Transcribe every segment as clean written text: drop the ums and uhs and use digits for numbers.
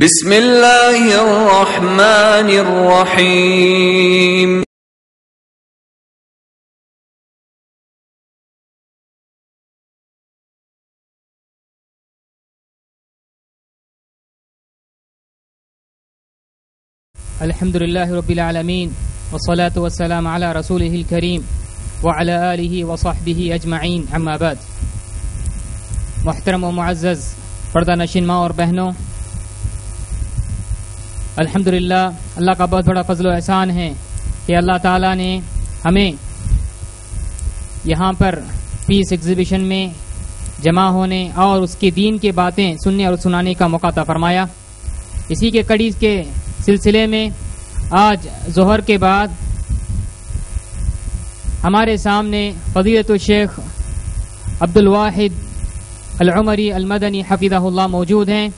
بسم اللہ الرحمن الرحیم الحمد للہ رب العالمین والصلاة والسلام علی رسولہ الکریم وعلی آلہ وصحبہ اجمعین اما بعد. محترم و معزز پردہ نشین ماں اور بہنوں، الحمدللہ اللہ کا بہت بڑا فضل و احسان ہے کہ اللہ تعالیٰ نے ہمیں یہاں پر پیس ایگزیبیشن میں جمع ہونے اور اس کے دین کی باتیں سننے اور سنانے کا موقع عطا فرمایا. اسی کے کڑی کے سلسلے میں آج ظہر کے بعد ہمارے سامنے فضیلت الشیخ عبدالواحد العمری المدنی حفظہ اللہ موجود ہیں.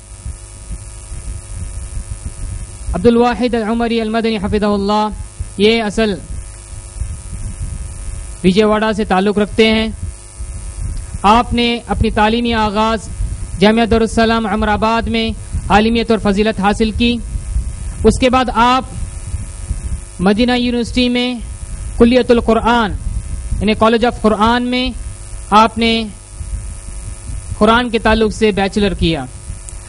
عبدالواحد العمری المدنی حفظہ اللہ یہ اصل وجے واڑہ سے تعلق رکھتے ہیں. آپ نے اپنی تعلیمی آغاز جامعہ دارالسلام عمر آباد میں عالمیت اور فضیلت حاصل کی. اس کے بعد آپ مدینہ یونیورسٹی میں کلیت القرآن یعنی کالج آف قرآن میں آپ نے قرآن کے تعلق سے بیچلر کیا.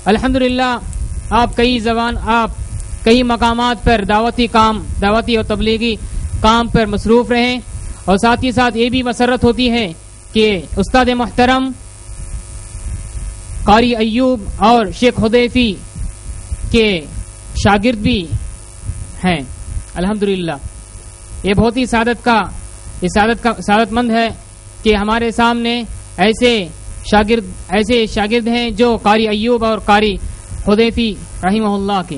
الحمدللہ آپ کئی مقامات پر دعوتی اور تبلیغی کام پر مصروف رہے، اور ساتھ ہی ساتھ یہ بھی مسرت ہوتی ہے کہ استاد محترم قاری ایوب اور شیخ حذیفی کے شاگرد بھی ہیں. الحمدللہ یہ بہت ہی سعادت مند ہے کہ ہمارے سامنے ایسے شاگرد ہیں جو قاری ایوب اور قاری حذیفی رحمہ اللہ کے.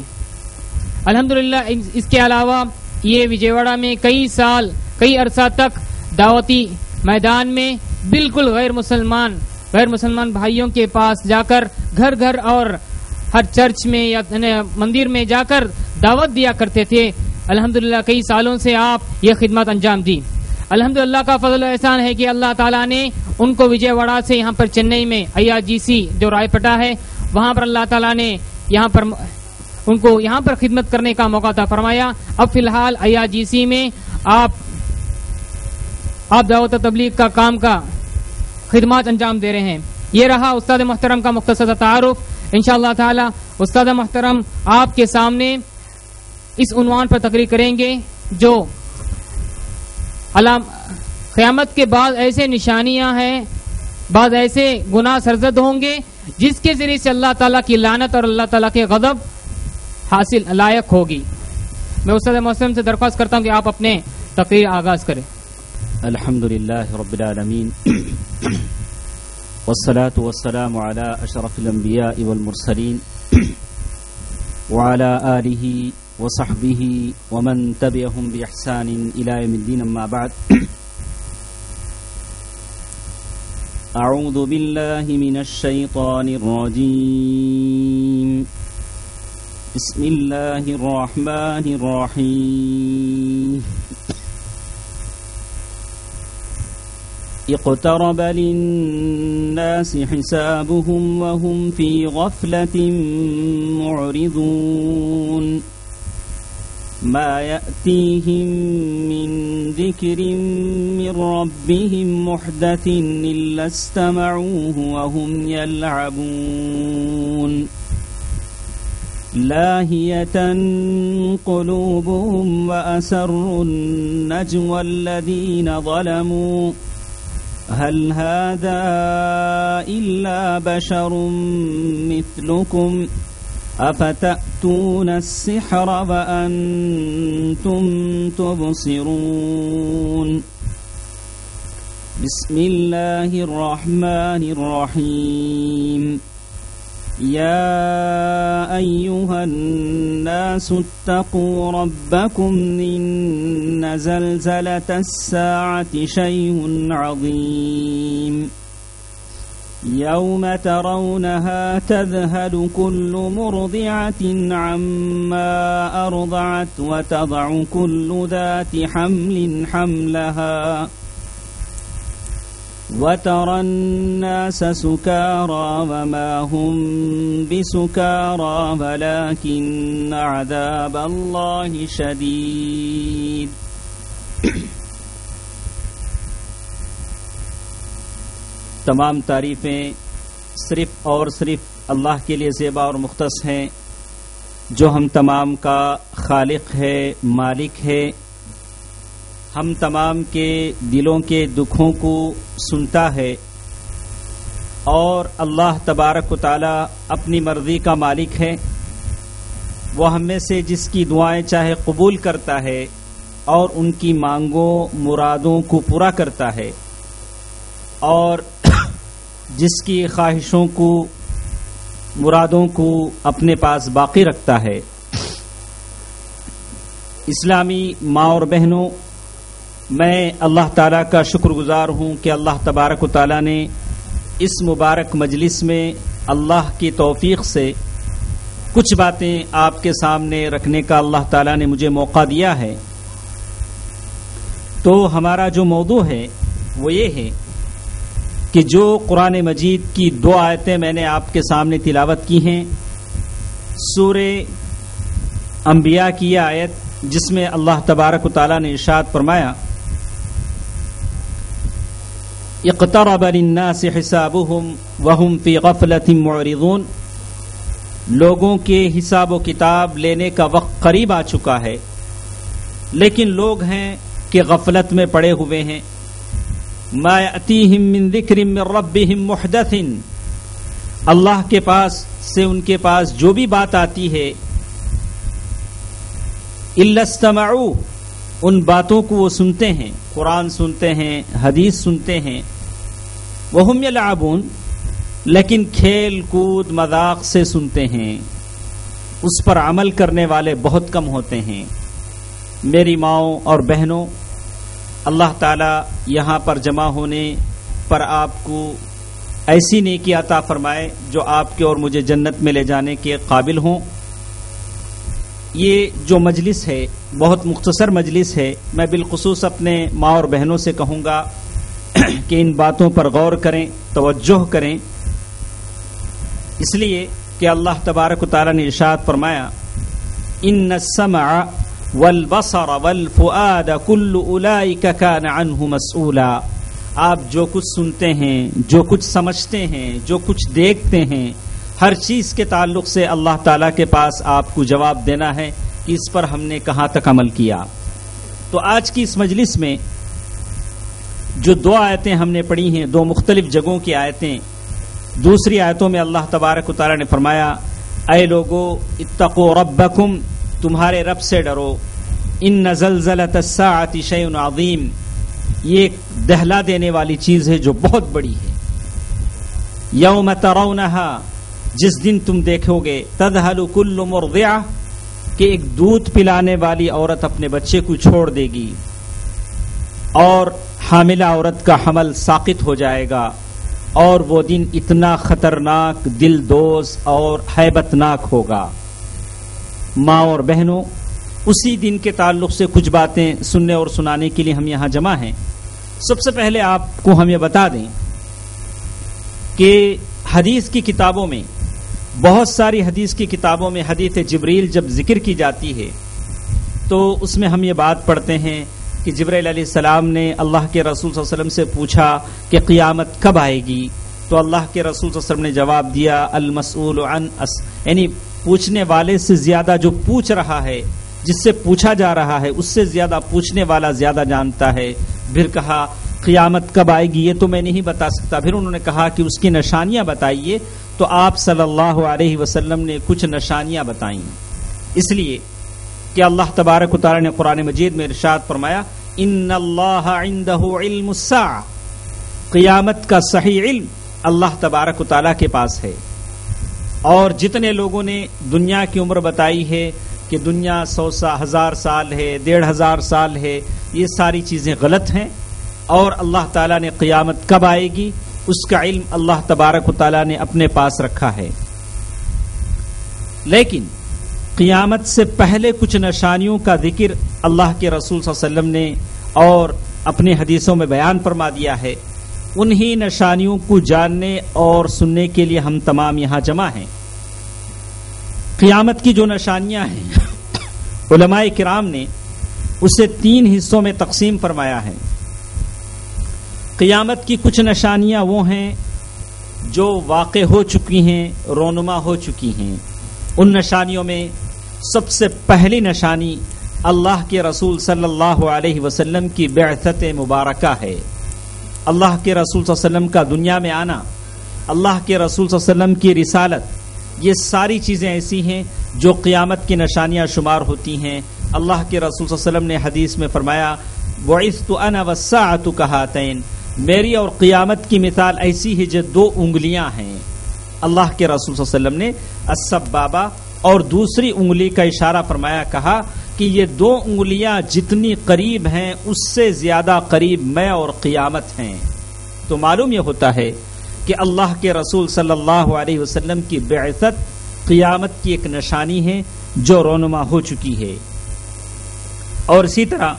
الحمدللہ اس کے علاوہ یہ وجے واڑہ میں کئی عرصہ تک دعوتی میدان میں بالکل غیر مسلمان بھائیوں کے پاس جا کر گھر اور ہر چرچ میں یا مندر میں جا کر دعوت دیا کرتے تھے. الحمدللہ کئی سالوں سے آپ یہ خدمت انجام دی. الحمدللہ کا فضل و احسان ہے کہ اللہ تعالیٰ نے ان کو وجے واڑہ سے یہاں پر چنئی میں IRGC جو رائے پٹا ہے وہاں پر اللہ تعالیٰ نے ان کو یہاں پر خدمت کرنے کا موقع عطا فرمایا. اب فی الحال IRGC میں آپ دعوت و تبلیغ کا کام کا خدمات انجام دے رہے ہیں. یہ رہا استاد محترم کا مختصر تعارف. انشاءاللہ تعالی استاد محترم آپ کے سامنے اس عنوان پر تقریر کریں گے جو قیامت کے بعد ایسے نشانیاں ہیں، بعض ایسے گناہ سرزد ہوں گے جس کے ذریعے سے اللہ تعالیٰ کی لعنت اور اللہ تعالیٰ کے غضب حاصل لائق ہوگی. میں استاد محترم سے درخواست کرتا ہوں کہ آپ اپنے تقریر آغاز کریں. الحمدللہ رب العالمین والصلاة والسلام على اشرف الانبیاء والمرسلین وعلى آلہ وصحبہ ومن تبعهم بإحسان الى یوم الدین. اما بعد، اعوذ باللہ من الشیطان الرجیم، بسم اللہ الرحمن الرحیم. اقترب للناس حسابهم وهم في غفلة معرضون ما يأتيهم من ذكر من ربهم محدث إلا استمعوه وهم يلعبون لاهية قلوبهم وأسروا النجوى الذين ظلموا هل هذا إلا بشر مثلكم أفتأتون السحر وأنتم تبصرون. بسم الله الرحمن الرحيم. يا أيها الناس اتقوا ربكم إن زلزلة الساعة شيء عظيم يوم ترونها تذهل كل مرضعة عما أرضعت وتضع كل ذات حمل حملها وَتَرَى النَّاسَ سُكَارَى وَمَا هُمْ بِسُكَارَى وَلَكِنَّ عَذَابَ اللَّهِ شَدِيدٌ۔ تمام تعریفیں صرف اور صرف اللہ کے لیے زیبا اور مختص ہیں، جو ہم تمام کا خالق ہے، مالک ہے، ہم تمام کے دلوں کے دکھوں کو سنتا ہے، اور اللہ تبارک و تعالی اپنی مرضی کا مالک ہے۔ وہ ہم میں سے جس کی دعائیں چاہے قبول کرتا ہے اور ان کی مانگوں مرادوں کو پورا کرتا ہے، اور جس کی خواہشوں کو مرادوں کو اپنے پاس باقی رکھتا ہے۔ اسلامی ماں اور بہنوں، میں اللہ تعالیٰ کا شکر گزار ہوں کہ اللہ تبارک و تعالیٰ نے اس مبارک مجلس میں اللہ کی توفیق سے کچھ باتیں آپ کے سامنے رکھنے کا اللہ تعالیٰ نے مجھے موقع دیا ہے۔ تو ہمارا جو موضوع ہے وہ یہ ہے کہ جو قرآن مجید کی 2 آیتیں میں نے آپ کے سامنے تلاوت کی ہیں، سورہ انبیاء کی یہ آیت جس میں اللہ تبارک و تعالیٰ نے ارشاد فرمایا، اقترب للناس حسابهم وهم في غفلة معرضون، لوگوں کے حساب و کتاب لینے کا وقت قریب آ چکا ہے، لیکن لوگ ہیں کہ غفلت میں پڑے ہوئے ہیں۔ ما یأتیہم من ذکر من ربہم محدث، اللہ کے پاس سے ان کے پاس جو بھی بات آتی ہے، الا استمعوا، ان باتوں کو وہ سنتے ہیں، قرآن سنتے ہیں، حدیث سنتے ہیں، وہم یلعبون، لیکن کھیل کود مذاق سے سنتے ہیں، اس پر عمل کرنے والے بہت کم ہوتے ہیں۔ میری ماؤں اور بہنوں، اللہ تعالیٰ یہاں پر جمع ہونے پر آپ کو ایسی نیکی عطا فرمائے جو آپ کے اور مجھے جنت میں لے جانے کے قابل ہوں۔ یہ جو مجلس ہے بہت مختصر مجلس ہے، میں بالخصوص اپنے ماں اور بہنوں سے کہوں گا کہ ان باتوں پر غور کریں، توجہ کریں، اس لیے کہ اللہ تبارک و تعالیٰ نے ارشاد فرمایا، ان السمع والبصر والفؤاد كل اولئک کان عنہ مسئولا، آپ جو کچھ سنتے ہیں، جو کچھ سمجھتے ہیں، جو کچھ دیکھتے ہیں، ہر چیز کے تعلق سے اللہ تعالیٰ کے پاس آپ کو جواب دینا ہے کہ اس پر ہم نے کہاں تک عمل کیا۔ تو آج کی اس مجلس میں جو 2 آیتیں ہم نے پڑھی ہیں، 2 مختلف جگہوں کی آیتیں، دوسری آیتوں میں اللہ تبارک و تعالیٰ نے فرمایا، اے لوگو اتقوا ربکم، تمہارے رب سے ڈرو، ان زلزلۃ الساعۃ شیء عظیم، یہ ایک دہلا دینے والی چیز ہے جو بہت بڑی ہے۔ یوم ترونہا، جس دن تم دیکھو گے، تذہل کل مرضعہ، کہ ایک دودھ پلانے والی عورت اپنے بچے کو چھوڑ دے گی، اور حاملہ عورت کا حمل ساقط ہو جائے گا، اور وہ دن اتنا خطرناک، دل دوز اور ہیبت ناک ہوگا۔ ماں اور بہنوں، اسی دن کے تعلق سے کچھ باتیں سننے اور سنانے کے لیے ہم یہاں جمع ہیں۔ سب سے پہلے آپ کو ہم یہ بتا دیں کہ حدیث کی کتابوں میں، بہت ساری حدیث کی کتابوں میں حدیث جبریل جب ذکر کی جاتی ہے تو اس میں ہم یہ بات پڑھتے ہیں کہ جبرائیل علیہ السلام نے اللہ کے رسول صلی اللہ علیہ وسلم سے پوچھا کہ قیامت کب آئے گی، تو اللہ کے رسول صلی اللہ علیہ وسلم نے جواب دیا، المسئول عن یعنی پوچھنے والے سے زیادہ جو پوچھ رہا ہے، جس سے پوچھا جا رہا ہے، اس سے زیادہ پوچھنے والا زیادہ جانتا ہے۔ پھر کہا قیامت کب آئے گی یہ تو میں نہیں بتا سکتا، پھر انہوں نے کہا کہ اس کی نشانیاں بتائیے، تو آپ صلی اللہ علیہ وسلم نے کچھ نشانیاں بتائیں، اس لیے کہ اللہ تبارک و تعالی نے قرآن مجید میں ارشاد فرمایا، ان اللہ عندہ علم الساعہ، قیامت کا صحیح علم اللہ تبارک و تعالی کے پاس ہے۔ اور جتنے لوگوں نے دنیا کی عمر بتائی ہے کہ دنیا 100,000 سال ہے، 1,500 سال ہے، یہ ساری چیزیں غلط ہیں، اور اللہ تعالیٰ نے قیامت کب آئے گی اس کا علم اللہ تبارک و تعالیٰ نے اپنے پاس رکھا ہے۔ لیکن قیامت سے پہلے کچھ نشانیوں کا ذکر اللہ کے رسول صلی اللہ علیہ وسلم نے اور اپنی حدیثوں میں بیان فرما دیا ہے۔ انہی نشانیوں کو جاننے اور سننے کے لیے ہم تمام یہاں جمع ہیں۔ قیامت کی جو نشانیاں ہیں علماء کرام نے اسے 3 حصوں میں تقسیم فرمایا ہے۔ قیامت کی کچھ نشانیاں وہ ہیں جو واقع ہو چکی ہیں، رونما ہو چکی ہیں۔ ان نشانیوں میں سب سے پہلی نشانی اللہ کے رسول صلی اللہ علیہ وسلم کی بعثت مبارکہ ہے۔ اللہ کے رسول صلی اللہ علیہ وسلم کا دنیا میں آنا، اللہ کے رسول صلی اللہ علیہ وسلم کی رسالت، یہ ساری چیزیں ایسی ہیں جو قیامت کی نشانیاں شمار ہوتی ہیں۔ اللہ کے رسول صلی اللہ علیہ وسلم نے حدیث میں فرمایا بعثت انا والساعۃ کہاتین، میری اور قیامت کی مثال ایسی ہے جو 2 انگلیاں ہیں۔ اللہ کے رسول صلی اللہ علیہ وسلم نے السبابہ اور دوسری انگلی کا اشارہ فرمایا، کہا کہ یہ 2 انگلیاں جتنی قریب ہیں اس سے زیادہ قریب میں اور قیامت ہیں۔ تو معلوم یہ ہوتا ہے کہ اللہ کے رسول صلی اللہ علیہ وسلم کی بعثت قیامت کی ایک نشانی ہے جو رونما ہو چکی ہے۔ اور اسی طرح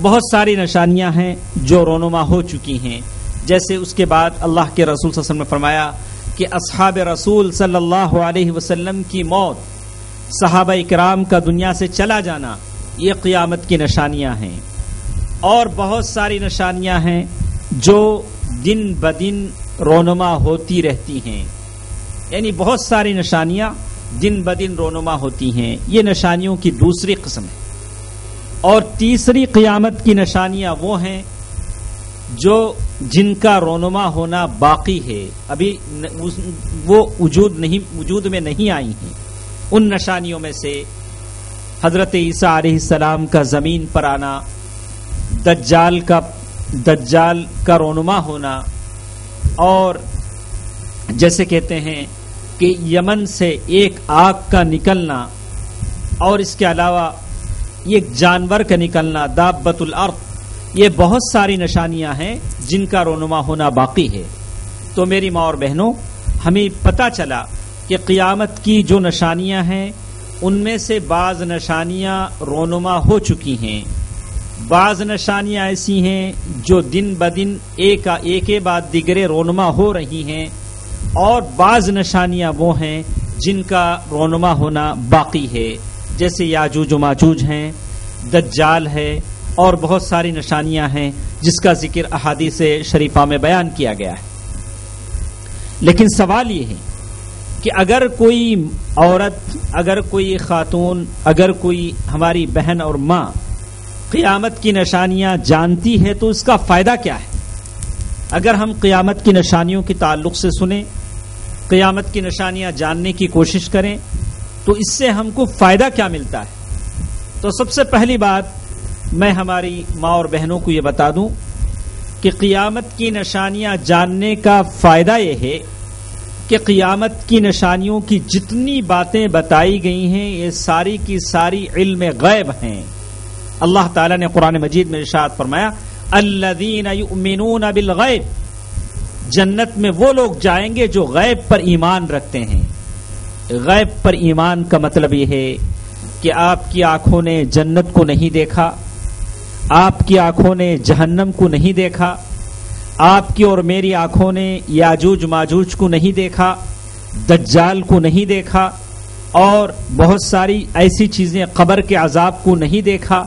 بہت ساری نشانیاں ہیں جو رونما ہو چکی ہیں، جیسے اس کے بعد اللہ کے رسول صلی اللہ علیہ وسلم نے فرمایا کہ اصحاب رسول صلی اللہ علیہ وسلم کی موت، صحابہ کرام کا دنیا سے چلا جانا، یہ قیامت کی نشانیاں ہیں۔ اور بہت ساری نشانیاں ہیں جو دن بدن رونما ہوتی رہتی ہیں، یعنی بہت ساری نشانیاں دن بدن رونما ہوتی ہیں، یہ نشانیوں کی دوسری قسم ہے۔ اور تیسری قیامت کی نشانیاں وہ ہیں جو جن کا رونما ہونا باقی ہے، ابھی وہ وجود میں نہیں آئی ہیں۔ ان نشانیوں میں سے حضرت عیسیٰ علیہ السلام کا زمین پر آنا، دجال کا رونما ہونا، اور جیسے کہتے ہیں کہ یمن سے ایک آگ کا نکلنا، اور اس کے علاوہ ایک جانور کا نکلنا، دابۃ الارض، یہ بہت ساری نشانیاں ہیں جن کا رونما ہونا باقی ہے۔ تو میری ماں اور بہنوں، ہمیں پتہ چلا کہ قیامت کی جو نشانیاں ہیں ان میں سے بعض نشانیاں رونما ہو چکی ہیں، بعض نشانیاں ایسی ہیں جو دن بدن ایک کے بعد دیگرے رونما ہو رہی ہیں، اور بعض نشانیاں وہ ہیں جن کا رونما ہونا باقی ہے، جیسے یاجوج و ماجوج ہیں، دجال ہے، اور بہت ساری نشانیاں ہیں جس کا ذکر احادیث شریفہ میں بیان کیا گیا ہے۔ لیکن سوال یہ ہے کہ اگر کوئی عورت، اگر کوئی خاتون، اگر کوئی ہماری بہن اور ماں قیامت کی نشانیاں جانتی ہے تو اس کا فائدہ کیا ہے؟ اگر ہم قیامت کی نشانیوں کے تعلق سے سنیں، قیامت کی نشانیاں جاننے کی کوشش کریں، تو اس سے ہم کو فائدہ کیا ملتا ہے؟ تو سب سے پہلی بات میں ہماری ماں اور بہنوں کو یہ بتا دوں کہ قیامت کی نشانیاں جاننے کا فائدہ یہ ہے کہ قیامت کی نشانیوں کی جتنی باتیں بتائی گئی ہیں یہ ساری کی ساری علم غیب ہیں۔ اللہ تعالیٰ نے قرآن مجید میں ارشاد فرمایا الذین یؤمنون بالغیب، جنت میں وہ لوگ جائیں گے جو غیب پر ایمان رکھتے ہیں۔ غیب پر ایمان کا مطلب یہ ہے کہ آپ کی آنکھوں نے جنت کو نہیں دیکھا، آپ کی آنکھوں نے جہنم کو نہیں دیکھا، آپ کی اور میری آنکھوں نے یاجوج ماجوج کو نہیں دیکھا، دجال کو نہیں دیکھا، اور بہت ساری ایسی چیزیں، قبر کے عذاب کو نہیں دیکھا۔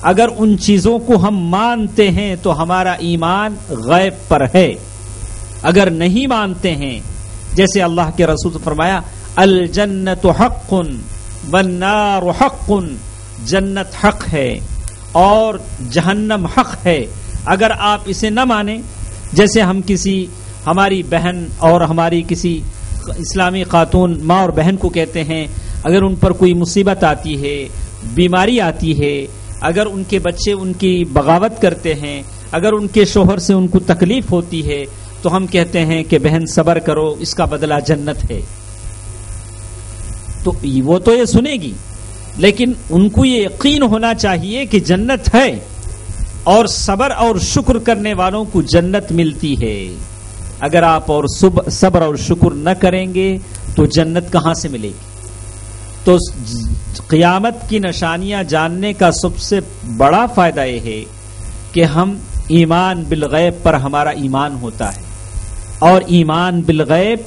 اگر ان چیزوں کو ہم مانتے ہیں تو ہمارا ایمان غیب پر ہے۔ اگر نہیں مانتے ہیں، جیسے اللہ کے رسول نے فرمایا الجنت حق والنار حق، جنت حق ہے اور جہنم حق ہے۔ اگر آپ اسے نہ مانیں، جیسے ہم ہماری بہن اور ہماری کسی اسلامی خاتون ماں اور بہن کو کہتے ہیں، اگر ان پر کوئی مصیبت آتی ہے، بیماری آتی ہے، اگر ان کے بچے ان کی بغاوت کرتے ہیں، اگر ان کے شوہر سے ان کو تکلیف ہوتی ہے، تو ہم کہتے ہیں کہ بہن صبر کرو، اس کا بدلہ جنت ہے۔ تو وہ تو یہ سنے گی، لیکن ان کو یہ یقین ہونا چاہیے کہ جنت ہے، اور صبر اور شکر کرنے والوں کو جنت ملتی ہے۔ اگر آپ اور صبر اور شکر نہ کریں گے تو جنت کہاں سے ملے گی؟ تو قیامت کی نشانیاں جاننے کا سب سے بڑا فائدہ یہ ہے کہ ہم ایمان بالغیب پر ہمارا ایمان ہوتا ہے، اور ایمان بالغیب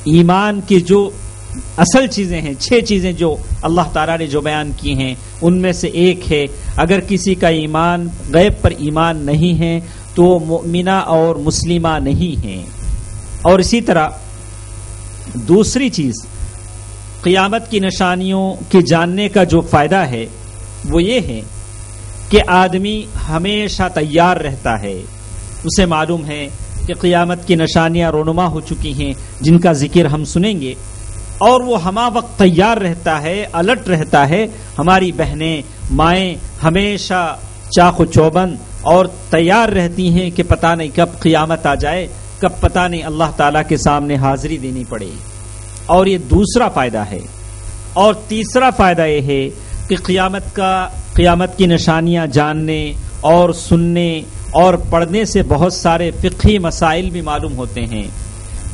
ایمان کی جو اصل چیزیں ہیں، 6 چیزیں جو اللہ تعالیٰ نے جو بیان کی ہیں ان میں سے ایک ہے اگر کسی کا ایمان غیب پر ایمان نہیں ہے تو وہ مؤمنہ اور مسلمہ نہیں ہیں۔ اور اسی طرح دوسری چیز قیامت کی نشانیوں کے جاننے کا جو فائدہ ہے وہ یہ ہے کہ آدمی ہمیشہ تیار رہتا ہے، اسے معلوم ہے کہ قیامت کی نشانیاں رونما ہو چکی ہیں جن کا ذکر ہم سنیں گے، اور وہ ہما وقت تیار رہتا ہے، الرٹ رہتا ہے۔ ہماری بہنیں مائیں ہمیشہ چاق و چوبند اور تیار رہتی ہیں کہ پتہ نہیں کب قیامت آ جائے، کب پتہ نہیں اللہ تعالیٰ کے سامنے حاضری دینی پڑے، اور یہ دوسرا فائدہ ہے۔ اور تیسرا فائدہ یہ ہے کہ قیامت کی نشانیاں جاننے اور سننے اور پڑھنے سے بہت سارے فقہی مسائل بھی معلوم ہوتے ہیں،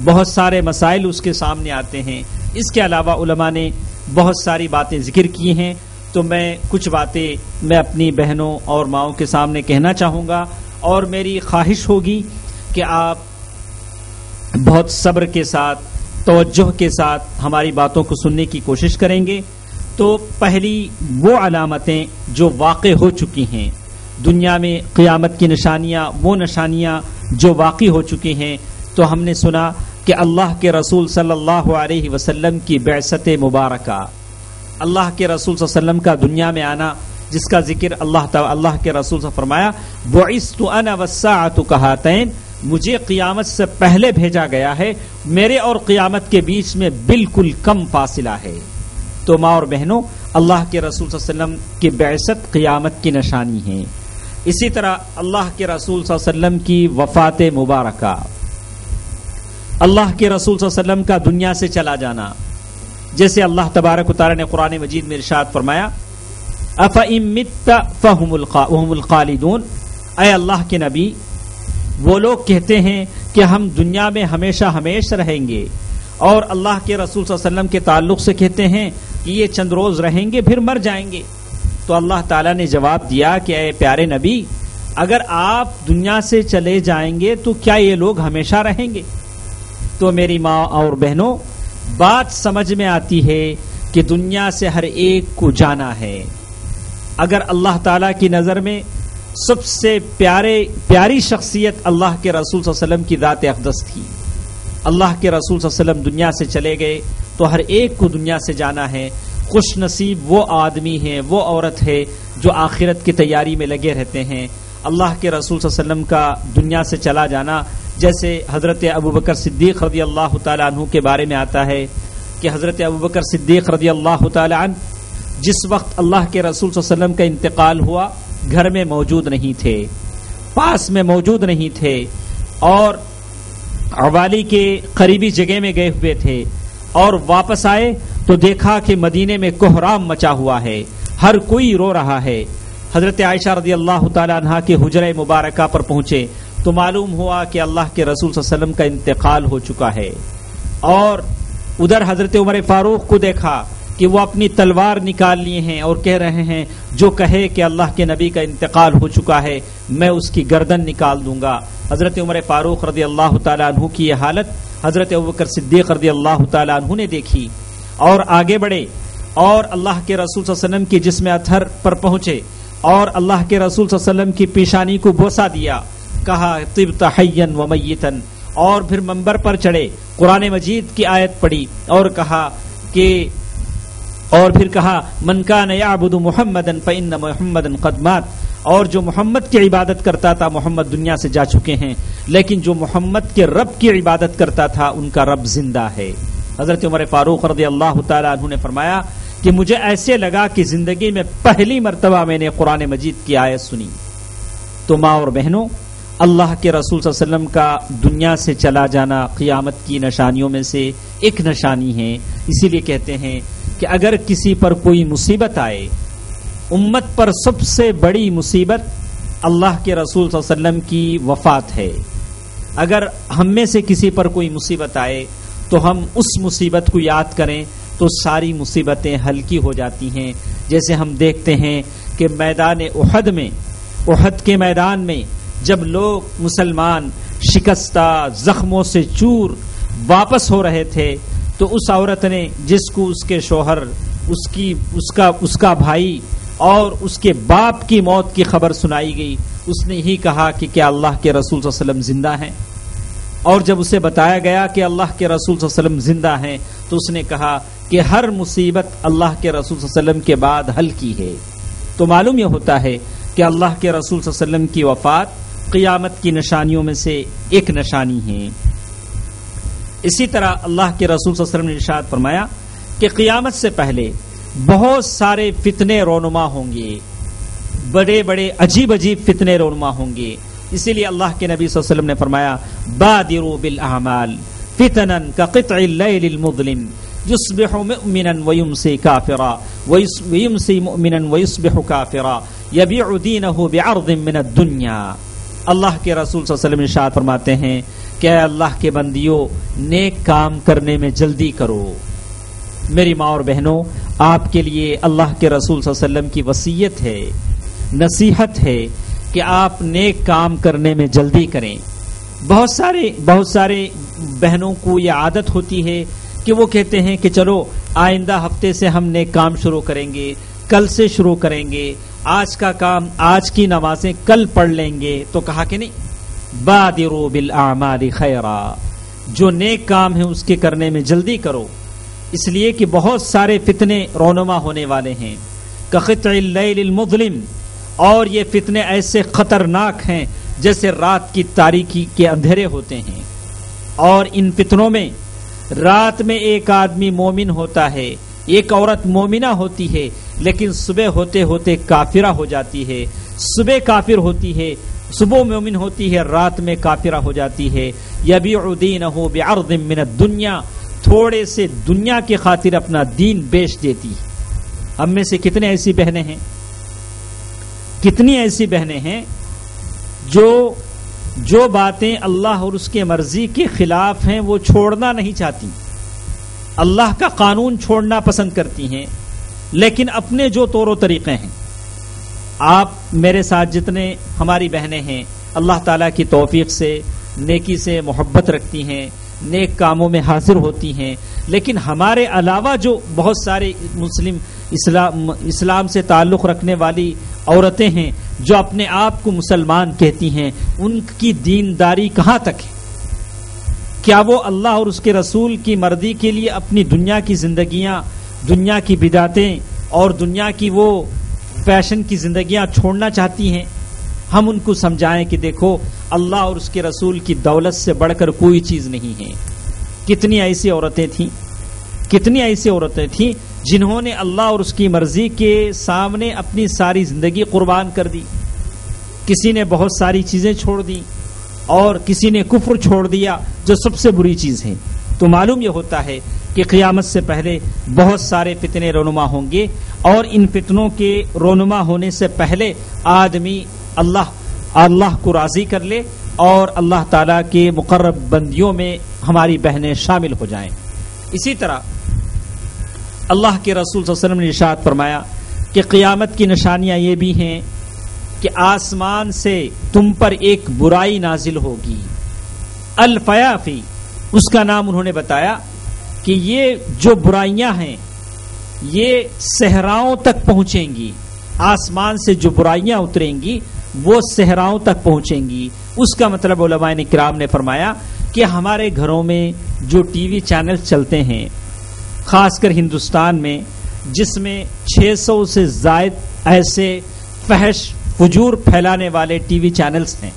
بہت سارے مسائل اس کے سامنے آتے ہیں۔ اس کے علاوہ علماء نے بہت ساری باتیں ذکر کی ہیں، تو میں کچھ باتیں میں اپنی بہنوں اور ماؤں کے سامنے کہنا چاہوں گا، اور میری خواہش ہوگی کہ آپ بہت صبر کے ساتھ، توجہ کے ساتھ ہماری باتوں کو سننے کی کوشش کریں گے۔ تو پہلی وہ علامتیں جو واقع ہو چکی ہیں دنیا میں، قیامت کی نشانیاں، وہ نشانیاں جو واقع ہو چکی ہیں، تو ہم نے سنا کہ اللہ کے رسول صلی اللہ علیہ وسلم کی بعثت مبارکہ، اللہ کے رسول صلی اللہ علیہ وسلم کا دنیا میں آنا، جس کا ذکر اللہ کے رسول سے فرمایا بعثت انا والساعۃ کہاتین، مجھے قیامت سے پہلے بھیجا گیا ہے، میرے اور قیامت کے بیچ میں بالکل کم فاصلہ ہے۔ تو ماں اور بہنوں، اللہ کے رسول صلی اللہ علیہ وسلم کی بعثت قیامت کی نشانی ہے۔ اسی طرح اللہ کے رسول صلی اللہ علیہ وسلم کی وفات مبارکہ، اللہ کے رسول صلی اللہ علیہ وسلم کا دنیا سے چلا جانا، جیسے اللہ تبارک و تعالی نے قرآن مجید میں ارشاد فرمایا أَفَإِن مِتَّ فَهُمُ الْخَالِدُونَ، اے اللہ کے نبی، وہ لوگ کہتے ہیں کہ ہم دنیا میں ہمیشہ ہمیشہ رہیں گے، اور اللہ کے رسول صلی اللہ علیہ وسلم کے تعلق سے کہتے ہیں کہ یہ چند روز رہیں گے پھر مر جائیں گے۔ تو اللہ تعالیٰ نے جواب دیا کہ اے پیارے نبی، اگر آپ دنیا سے چلے جائیں گے تو کیا یہ لوگ ہمیشہ رہیں گے؟ تو میری ماں اور بہنوں، بات سمجھ میں آتی ہے کہ دنیا سے ہر ایک کو جانا ہے۔ اگر اللہ تعالیٰ کی نظر میں سب سے پیاری شخصیت اللہ کے رسول صلی اللہ علیہ وسلم کی ذات اقدس تھی، اللہ کے رسول صلی اللہ علیہ وسلم دنیا سے چلے گئے تو ہر ایک کو دنیا سے جانا ہے۔ خوش نصیب وہ آدمی ہے، وہ عورت ہے جو آخرت کی تیاری میں لگے رہتے ہیں۔ اللہ کے رسول صلی اللہ علیہ وسلم کا دنیا سے چلا جانا، جیسے حضرت ابوبکر صدیق رضی اللہ تعالی عنہ کے بارے میں آتا ہے کہ حضرت ابوبکر صدیق رضی اللہ تعالی عنہ جس وقت اللہ کے رسول صلی اللہ علیہ وسلم کا انتقال ہوا، گھر میں موجود نہیں تھے، پاس میں موجود نہیں تھے، اور عوالی کے قریبی جگہ میں گئے ہوئے تھے، اور واپس آئے تو دیکھا کہ مدینے میں کوہرام مچا ہوا ہے، ہر کوئی رو رہا ہے۔ حضرت عائشہ رضی اللہ تعالی عنہا کے حجرہ مبارکہ پر پہنچے تو معلوم ہوا کہ اللہ کے رسول صلی اللہ علیہ وسلم کا انتقال ہو چکا ہے، اور ادھر حضرت عمر فاروق کو دیکھا کہ وہ اپنی تلوار نکال لیے ہیں اور کہہ رہے ہیں جو کہے کہ اللہ کے نبی کا انتقال ہو چکا ہے میں اس کی گردن نکال دوں گا۔ حضرت عمر فاروق رضی اللہ تعالیٰ عنہ کی یہ حالت حضرت ابوبکر صدیق رضی اللہ تعالیٰ عنہ نے دیکھی اور آگے بڑھے، اور اللہ کے رسول صلی اللہ علیہ وسلم کی جسم اطہر پر پہنچے اور اللہ کے رسول صلی اللہ علیہ وسلم کی پیشانی کو بوسہ دیا، کہا طبت حیا و میتا، اور پھر منبر پر چڑھے، قرآن مجید کی آیت پڑھی اور پھر کہا من کان یعبد محمدا فإن محمدا قد مات، اور جو محمد کی عبادت کرتا تھا محمد دنیا سے جا چکے ہیں، لیکن جو محمد کے رب کی عبادت کرتا تھا ان کا رب زندہ ہے۔ حضرت عمر فاروق رضی اللہ تعالی عنہ نے فرمایا کہ مجھے ایسے لگا کہ زندگی میں پہلی مرتبہ میں نے قرآن مجید کی آیت سنی۔ تو ماں اور بہنوں، اللہ کے رسول صلی اللہ علیہ وسلم کا دنیا سے چلا جانا قیامت کی نشانیوں میں سے ایک نشانی ہے۔ اسی لیے کہتے ہیں کہ اگر کسی پر کوئی مصیبت آئے، امت پر سب سے بڑی مصیبت اللہ کے رسول صلی اللہ علیہ وسلم کی وفات ہے۔ اگر ہم میں سے کسی پر کوئی مصیبت آئے تو ہم اس مصیبت کو یاد کریں تو ساری مصیبتیں ہلکی ہو جاتی ہیں۔ جیسے ہم دیکھتے ہیں کہ میدان احد میں احد کے میدان میں جب لوگ مسلمان شکستہ زخموں سے چور واپس ہو رہے تھے تو اس عورت نے جس کو اس کے شوہر اس کا بھائی اور اس کے باپ کی موت کی خبر سنائی گئی، اس نے ہی کہا کہ کیا اللہ کے رسول صلی اللہ علیہ وسلم زندہ ہیں؟ اور جب اسے بتایا گیا کہ اللہ کے رسول صلی اللہ علیہ وسلم زندہ ہیں تو اس نے کہا کہ ہر مصیبت اللہ کے رسول صلی اللہ علیہ وسلم کے بعد حل کی ہے۔ تو معلوم یہ ہوتا ہے کہ اللہ کے رسول صلی اللہ علیہ وسلم کی وفات قیامت کی نشانیوں میں سے ایک نشانی ہے۔ اسی طرح اللہ کے رسول صلی اللہ علیہ وسلم نے ارشاد فرمایا کہ قیامت سے پہلے بہت سارے فتنے رونما ہوں گے، بڑے بڑے عجیب عجیب فتنے رونما ہوں گے۔ اسی لیے اللہ کے نبی صلی اللہ علیہ وسلم نے فرمایا بادروا بالاعمال فتنا كقطع الليل المظلم يصبح مؤمنا ويمسي كافرا ويمسي مؤمنا ويصبح كافرا يبيع دينه بعرض من الدنيا۔ اللہ کے رسول صلی اللہ علیہ وسلم ارشاد فرماتے ہیں کہ اے اللہ کے بندیوں، نیک کام کرنے میں جلدی کرو۔ میری ماں اور بہنوں، آپ کے لیے اللہ کے رسول صلی اللہ علیہ وسلم کی وصیت ہے، نصیحت ہے کہ آپ نیک کام کرنے میں جلدی کریں۔ بہت سارے بہنوں کو یہ عادت ہوتی ہے کہ وہ کہتے ہیں کہ چلو آئندہ ہفتے سے ہم نیک کام شروع کریں گے، کل سے شروع کریں گے، آج کا کام آج کی نمازیں کل پڑھ لیں گے۔ تو کہا کہ نہیں، بادروا بالاعمال خیرا، جو نیک کام ہے اس کے کرنے میں جلدی کرو، اس لیے کہ بہت سارے فتنے رونما ہونے والے ہیں۔ کقطع اللیل المظلم، اور یہ فتنے ایسے خطرناک ہیں جیسے رات کی تاریکی کے اندھیرے ہوتے ہیں، اور ان فتنوں میں رات میں ایک آدمی مومن ہوتا ہے، ایک عورت مومنہ ہوتی ہے، لیکن صبح ہوتے ہوتے کافرہ ہو جاتی ہے، صبح کافر ہوتی ہے، صبح مومن ہوتی ہے، رات میں کافرہ ہو جاتی ہے۔ یبیع دینہ بعرض من الدنیا، تھوڑے سے دنیا کی خاطر اپنا دین بیچ دیتی۔ ہم میں سے کتنے ایسی بہنیں ہیں، کتنی ایسی بہنیں ہیں جو باتیں اللہ اور اس کے مرضی کے خلاف ہیں وہ چھوڑنا نہیں چاہتی، اللہ کا قانون چھوڑنا پسند کرتی ہیں، لیکن اپنے جو طور و طریقے ہیں۔ آپ میرے ساتھ جتنے ہماری بہنیں ہیں اللہ تعالیٰ کی توفیق سے نیکی سے محبت رکھتی ہیں، نیک کاموں میں حاضر ہوتی ہیں، لیکن ہمارے علاوہ جو بہت سارے اسلام سے تعلق رکھنے والی عورتیں ہیں جو اپنے آپ کو مسلمان کہتی ہیں، ان کی دینداری کہاں تک ہے؟ کیا وہ اللہ اور اس کے رسول کی مرضی کے لیے اپنی دنیا کی زندگیاں، دنیا کی بدعتیں اور دنیا کی وہ فیشن کی زندگیاں چھوڑنا چاہتی ہیں؟ ہم ان کو سمجھائیں کہ دیکھو اللہ اور اس کے رسول کی دولت سے بڑھ کر کوئی چیز نہیں ہے۔ کتنی ایسی عورتیں تھیں جنہوں نے اللہ اور اس کی مرضی کے سامنے اپنی ساری زندگی قربان کر دی۔ کسی نے بہت ساری چیزیں چھوڑ دی اور کسی نے کفر چھوڑ دیا جو سب سے بری چیز ہے۔ تو معلوم یہ ہوتا ہے کہ قیامت سے پہلے بہت سارے فتنے رونما ہوں گے، اور ان فتنوں کے رونما ہونے سے پہلے آدمی اللہ کو راضی کر لے اور اللہ تعالیٰ کے مقرب بندیوں میں ہماری بہنیں شامل ہو جائیں۔ اسی طرح اللہ کے رسول صلی اللہ علیہ وسلم نے ارشاد فرمایا کہ قیامت کی نشانیاں یہ بھی ہیں کہ آسمان سے تم پر ایک برائی نازل ہوگی، الفیافی، اس کا نام انہوں نے بتایا کہ یہ جو برائیاں ہیں یہ صحراؤں تک پہنچیں گی، آسمان سے جو برائیاں اتریں گی وہ صحراؤں تک پہنچیں گی۔ اس کا مطلب علماء کرام نے فرمایا کہ ہمارے گھروں میں جو ٹی وی چینل چلتے ہیں، خاص کر ہندوستان میں، جس میں 600 سے زائد ایسے فحش فجور پھیلانے والے ٹی وی چینلز ہیں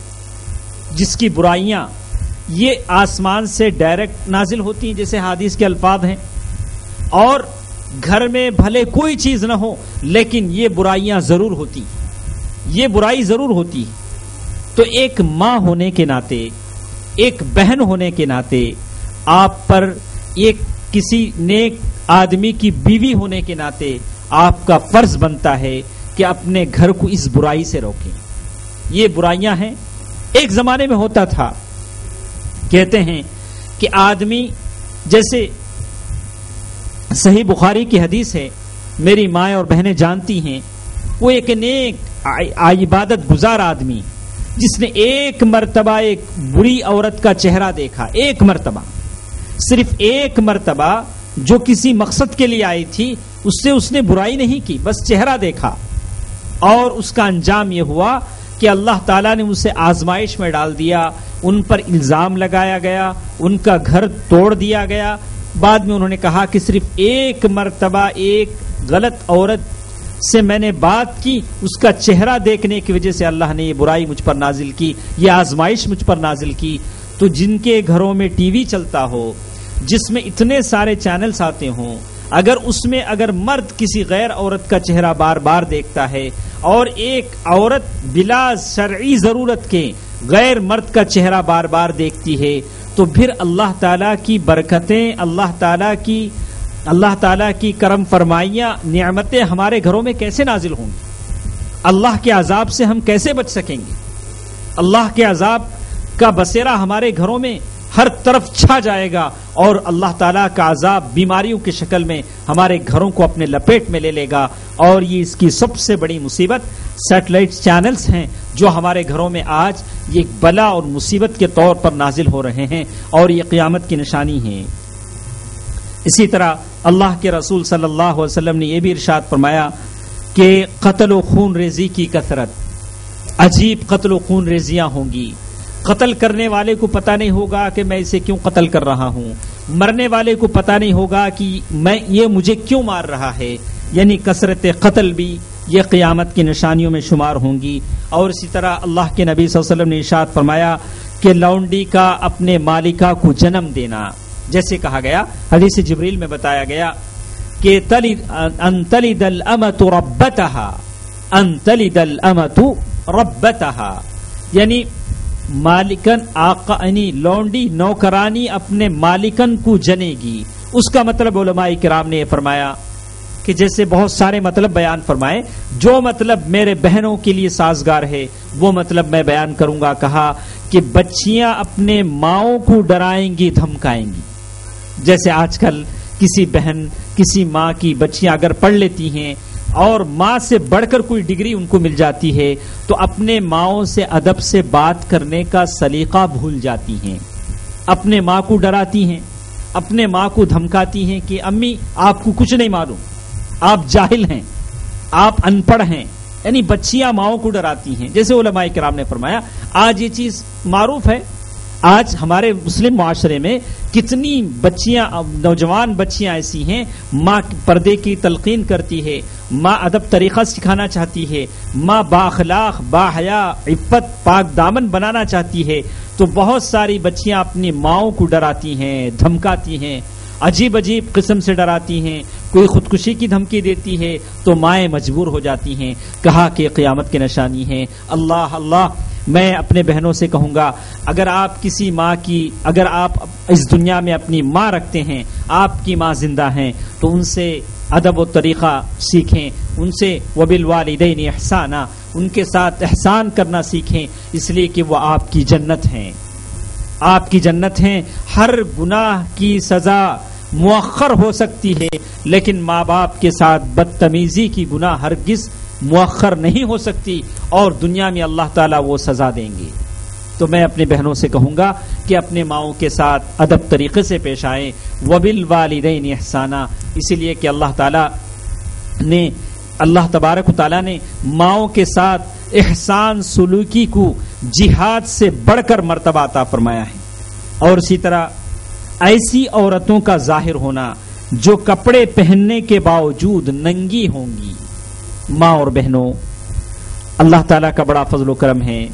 جس کی برائیاں یہ آسمان سے ڈائریکٹ نازل ہوتی ہیں، جیسے حدیث کے الفاظ ہیں، اور گھر میں بھلے کوئی چیز نہ ہو لیکن یہ برائیاں ضرور ہوتی، یہ برائی ضرور ہوتی۔ تو ایک ماں ہونے کے ناطے، ایک بہن ہونے کے ناطے، آپ پر ایک کسی نیک آدمی کی بیوی ہونے کے ناطے آپ کا فرض بنتا ہے کہ اپنے گھر کو اس برائی سے روکیں۔ یہ برائیاں ہیں۔ ایک زمانے میں ہوتا تھا، کہتے ہیں کہ آدمی، جیسے صحیح بخاری کی حدیث ہے، میری مائیں اور بہنیں جانتی ہیں، وہ ایک نیک عبادت گزار آدمی جس نے ایک مرتبہ ایک بری عورت کا چہرہ دیکھا، ایک مرتبہ، صرف ایک مرتبہ، جو کسی مقصد کے لیے آئی تھی، اس نے برائی نہیں کی، بس چہرہ دیکھا، اور اس کا انجام یہ ہوا کہ اللہ تعالیٰ نے اسے آزمائش میں ڈال دیا، ان پر الزام لگایا گیا، ان کا گھر توڑ دیا گیا۔ بعد میں انہوں نے کہا کہ صرف ایک مرتبہ ایک غلط عورت سے میں نے بات کی، اس کا چہرہ دیکھنے کی وجہ سے اللہ نے یہ برائی مجھ پر نازل کی، یہ آزمائش مجھ پر نازل کی۔ تو جن کے گھروں میں ٹی وی چلتا ہو، جس میں اتنے سارے چینلز آتے ہوں، اگر مرد کسی غیر عورت کا چہرہ بار بار دیکھتا ہے اور ایک عورت بلا شرعی ضرورت کے غیر مرد کا چہرہ بار بار دیکھتی ہے، تو پھر اللہ تعالیٰ کی برکتیں، اللہ تعالیٰ کی کرم فرمائیاں، نعمتیں ہمارے گھروں میں کیسے نازل ہوں گی؟ اللہ کے عذاب سے ہم کیسے بچ سکیں گے؟ اللہ کے عذاب کا بسیرا ہمارے گھروں میں ہر طرف چھا جائے گا، اور اللہ تعالیٰ کا عذاب بیماریوں کی شکل میں ہمارے گھروں کو اپنے لپیٹ میں لے لے گا۔ اور یہ اس کی سب سے بڑی مصیبت سیٹلائٹ چینلز ہیں جو ہمارے گھروں میں آج یہ ایک بلا اور مصیبت کے طور پر نازل ہو رہے ہیں، اور یہ قیامت کی نشانی ہے۔ اسی طرح اللہ کے رسول صلی اللہ علیہ وسلم نے یہ بھی ارشاد فرمایا کہ قتل و خون ریزی کی کثرت، عجیب قتل و خون ریزیاں ہوں گی۔ قتل کرنے والے کو پتہ نہیں ہوگا کہ میں اسے کیوں قتل کر رہا ہوں، مرنے والے کو پتہ نہیں ہوگا کہ یہ مجھے کیوں مار رہا ہے، یعنی کثرت قتل بھی یہ قیامت کی نشانیوں میں شمار ہوں گی۔ اور اسی طرح اللہ کے نبی صلی اللہ علیہ وسلم نے ارشاد فرمایا کہ لونڈی کا اپنے مالکہ کو جنم دینا، جیسے کہا گیا حدیث جبریل میں بتایا گیا کہ ان تلد الامۃ ربتها، ان تلد الامۃ ربتها، یعنی مالکن آقا، یعنی لونڈی نوکرانی اپنے مالکن کو جنے گی۔ اس کا مطلب علماء کرام نے یہ فرمایا کہ جیسے بہت سارے مطلب بیان فرمائے، جو مطلب میرے بہنوں کے لیے سازگار ہے وہ مطلب میں بیان کروں گا۔ کہا کہ بچیاں اپنے ماؤں کو ڈرائیں گی، دھمکائیں گی۔ جیسے آج کل کسی بہن، کسی ماں کی بچیاں اگر پڑھ لیتی ہیں اور ماں سے بڑھ کر کوئی ڈگری ان کو مل جاتی ہے، تو اپنے ماؤں سے ادب سے بات کرنے کا سلیقہ بھول جاتی ہیں، اپنے ماں کو ڈراتی ہیں، اپنے ماں کو دھمکاتی ہیں کہ امی آپ کو کچھ نہیں معلوم، آپ جاہل ہیں، آپ ان پڑھ ہیں، یعنی بچیاں ماؤں کو ڈراتی ہیں۔ جیسے علماء کرام نے فرمایا آج یہ چیز معروف ہے، آج ہمارے مسلم معاشرے میں کتنی بچیاں، نوجوان بچیاں ایسی ہیں، ماں پردے کی تلقین کرتی ہے، ماں ادب طریقہ سکھانا چاہتی ہے، ماں بااخلاق، باحیا، عفت، پاک دامن بنانا چاہتی ہے، تو بہت ساری بچیاں اپنی ماؤں کو ڈراتی ہیں، دھمکاتی ہیں، عجیب عجیب قسم سے ڈراتی ہیں، کوئی خودکشی کی دھمکی دیتی ہے تو مائیں مجبور ہو جاتی ہیں۔ کہا کہ قیامت کی نشانی ہے۔ اللہ میں اپنے بہنوں سے کہوں گا، اگر آپ کسی ماں کی، اگر آپ اس دنیا میں اپنی ماں رکھتے ہیں، آپ کی ماں زندہ ہیں، تو ان سے ادب و طریقہ سیکھیں، ان سے وبالوالدین احسانا، ان کے ساتھ احسان کرنا سیکھیں، اس لیے کہ وہ آپ کی جنت ہیں، آپ کی جنت ہیں۔ ہر گناہ کی سزا مؤخر ہو سکتی ہے، لیکن ماں باپ کے ساتھ بدتمیزی کی گناہ ہرگز مؤخر نہیں ہو سکتی، اور دنیا میں اللہ تعالیٰ وہ سزا دیں گے۔ تو میں اپنے بہنوں سے کہوں گا کہ اپنے ماؤں کے ساتھ ادب طریقے سے پیش آئیں، وبالوالدین احسانا، اسی لیے کہ اللہ تبارک و تعالیٰ نے ماؤں کے ساتھ احسان سلوکی کو جہاد سے بڑھ کر مرتبہ عطا فرمایا ہے۔ اور اسی طرح ایسی عورتوں کا ظاہر ہونا جو کپڑے پہننے کے باوجود ننگی ہوں گی۔ ماں اور بہنوں، اللہ تعالیٰ کا بڑا فضل و کرم ہے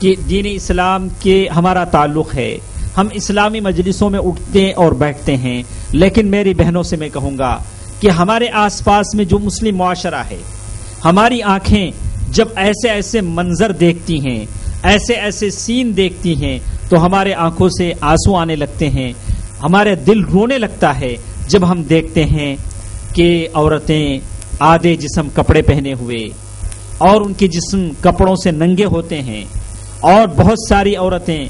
کہ دین اسلام کے ہمارا تعلق ہے، ہم اسلامی مجلسوں میں اٹھتے اور بیٹھتے ہیں، لیکن میری بہنوں سے میں کہوں گا کہ ہمارے آس پاس میں جو مسلم معاشرہ ہے، ہماری آنکھیں جب ایسے ایسے منظر دیکھتی ہیں، ایسے ایسے سین دیکھتی ہیں، تو ہمارے آنکھوں سے آنسو آنے لگتے ہیں، ہمارے دل رونے لگتا ہے جب ہم دیکھتے ہیں کہ عورتیں آدھے جسم کپڑے پہنے ہوئے اور ان کے جسم کپڑوں سے ننگے ہوتے ہیں، اور بہت ساری عورتیں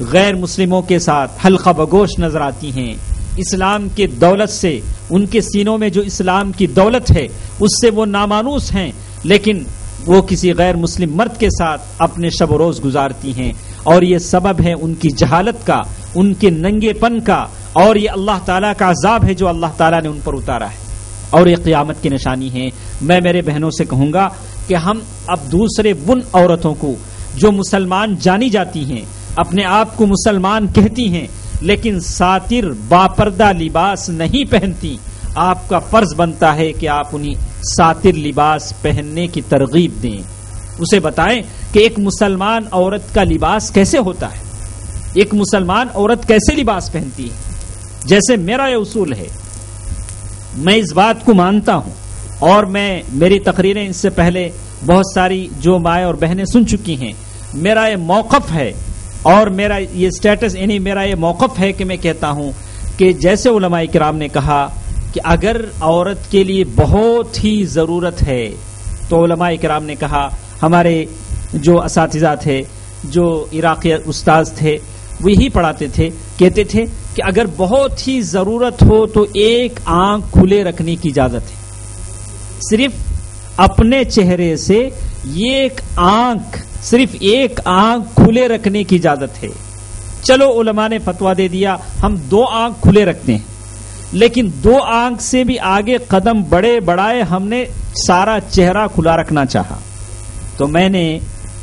غیر مسلموں کے ساتھ حلقہ بگوش نظر آتی ہیں۔ اسلام کے دولت سے، ان کے سینوں میں جو اسلام کی دولت ہے اس سے وہ نامانوس ہیں، لیکن وہ کسی غیر مسلم مرد کے ساتھ اپنے شب و روز گزارتی ہیں، اور یہ سبب ہے ان کی جہالت کا، ان کے ننگے پن کا، اور یہ اللہ تعالیٰ کا عذاب ہے جو اللہ تعالیٰ نے ان پر اتارا ہے، اور یہ قیامت کی نشانی ہے۔ میں میرے بہنوں سے کہوں گا کہ ہم اب دوسرے ان عورتوں کو جو مسلمان جانی جاتی ہیں، اپنے آپ کو مسلمان کہتی ہیں، لیکن ساتر باپردہ لباس نہیں پہنتی، آپ کا فرض بنتا ہے کہ آپ انہیں ساتر لباس پہننے کی ترغیب دیں، اسے بتائیں کہ ایک مسلمان عورت کا لباس کیسے ہوتا ہے، ایک مسلمان عورت کیسے لباس پہنتی ہے۔ جیسے میرا یہ اصول ہے، میں اس بات کو مانتا ہوں، اور میری تقریریں اس سے پہلے بہت ساری جو مائیں اور بہنیں سن چکی ہیں، میرا یہ موقف ہے اور میرا یہ سٹیٹس، یعنی میرا یہ موقف ہے کہ میں کہتا ہوں کہ جیسے علماء کرام نے کہا کہ اگر عورت کے لیے بہت ہی ضرورت ہے، تو علماء کرام نے کہا، ہمارے جو اساتذہ تھے، جو عراقی استاذ تھے، وہ یہی پڑھاتے تھے، کہتے تھے کہ اگر بہت ہی ضرورت ہو تو ایک آنکھ کھلے رکھنے کی اجازت ہے، صرف اپنے چہرے سے صرف ایک آنکھ کھلے رکھنے کی اجازت ہے۔ چلو علماء نے فتویٰ دے دیا، ہم 2 آنکھ کھلے رکھتے ہیں، لیکن 2 آنکھ سے بھی آگے قدم بڑھائے ہم نے سارا چہرہ کھلا رکھنا چاہا۔ تو میں نے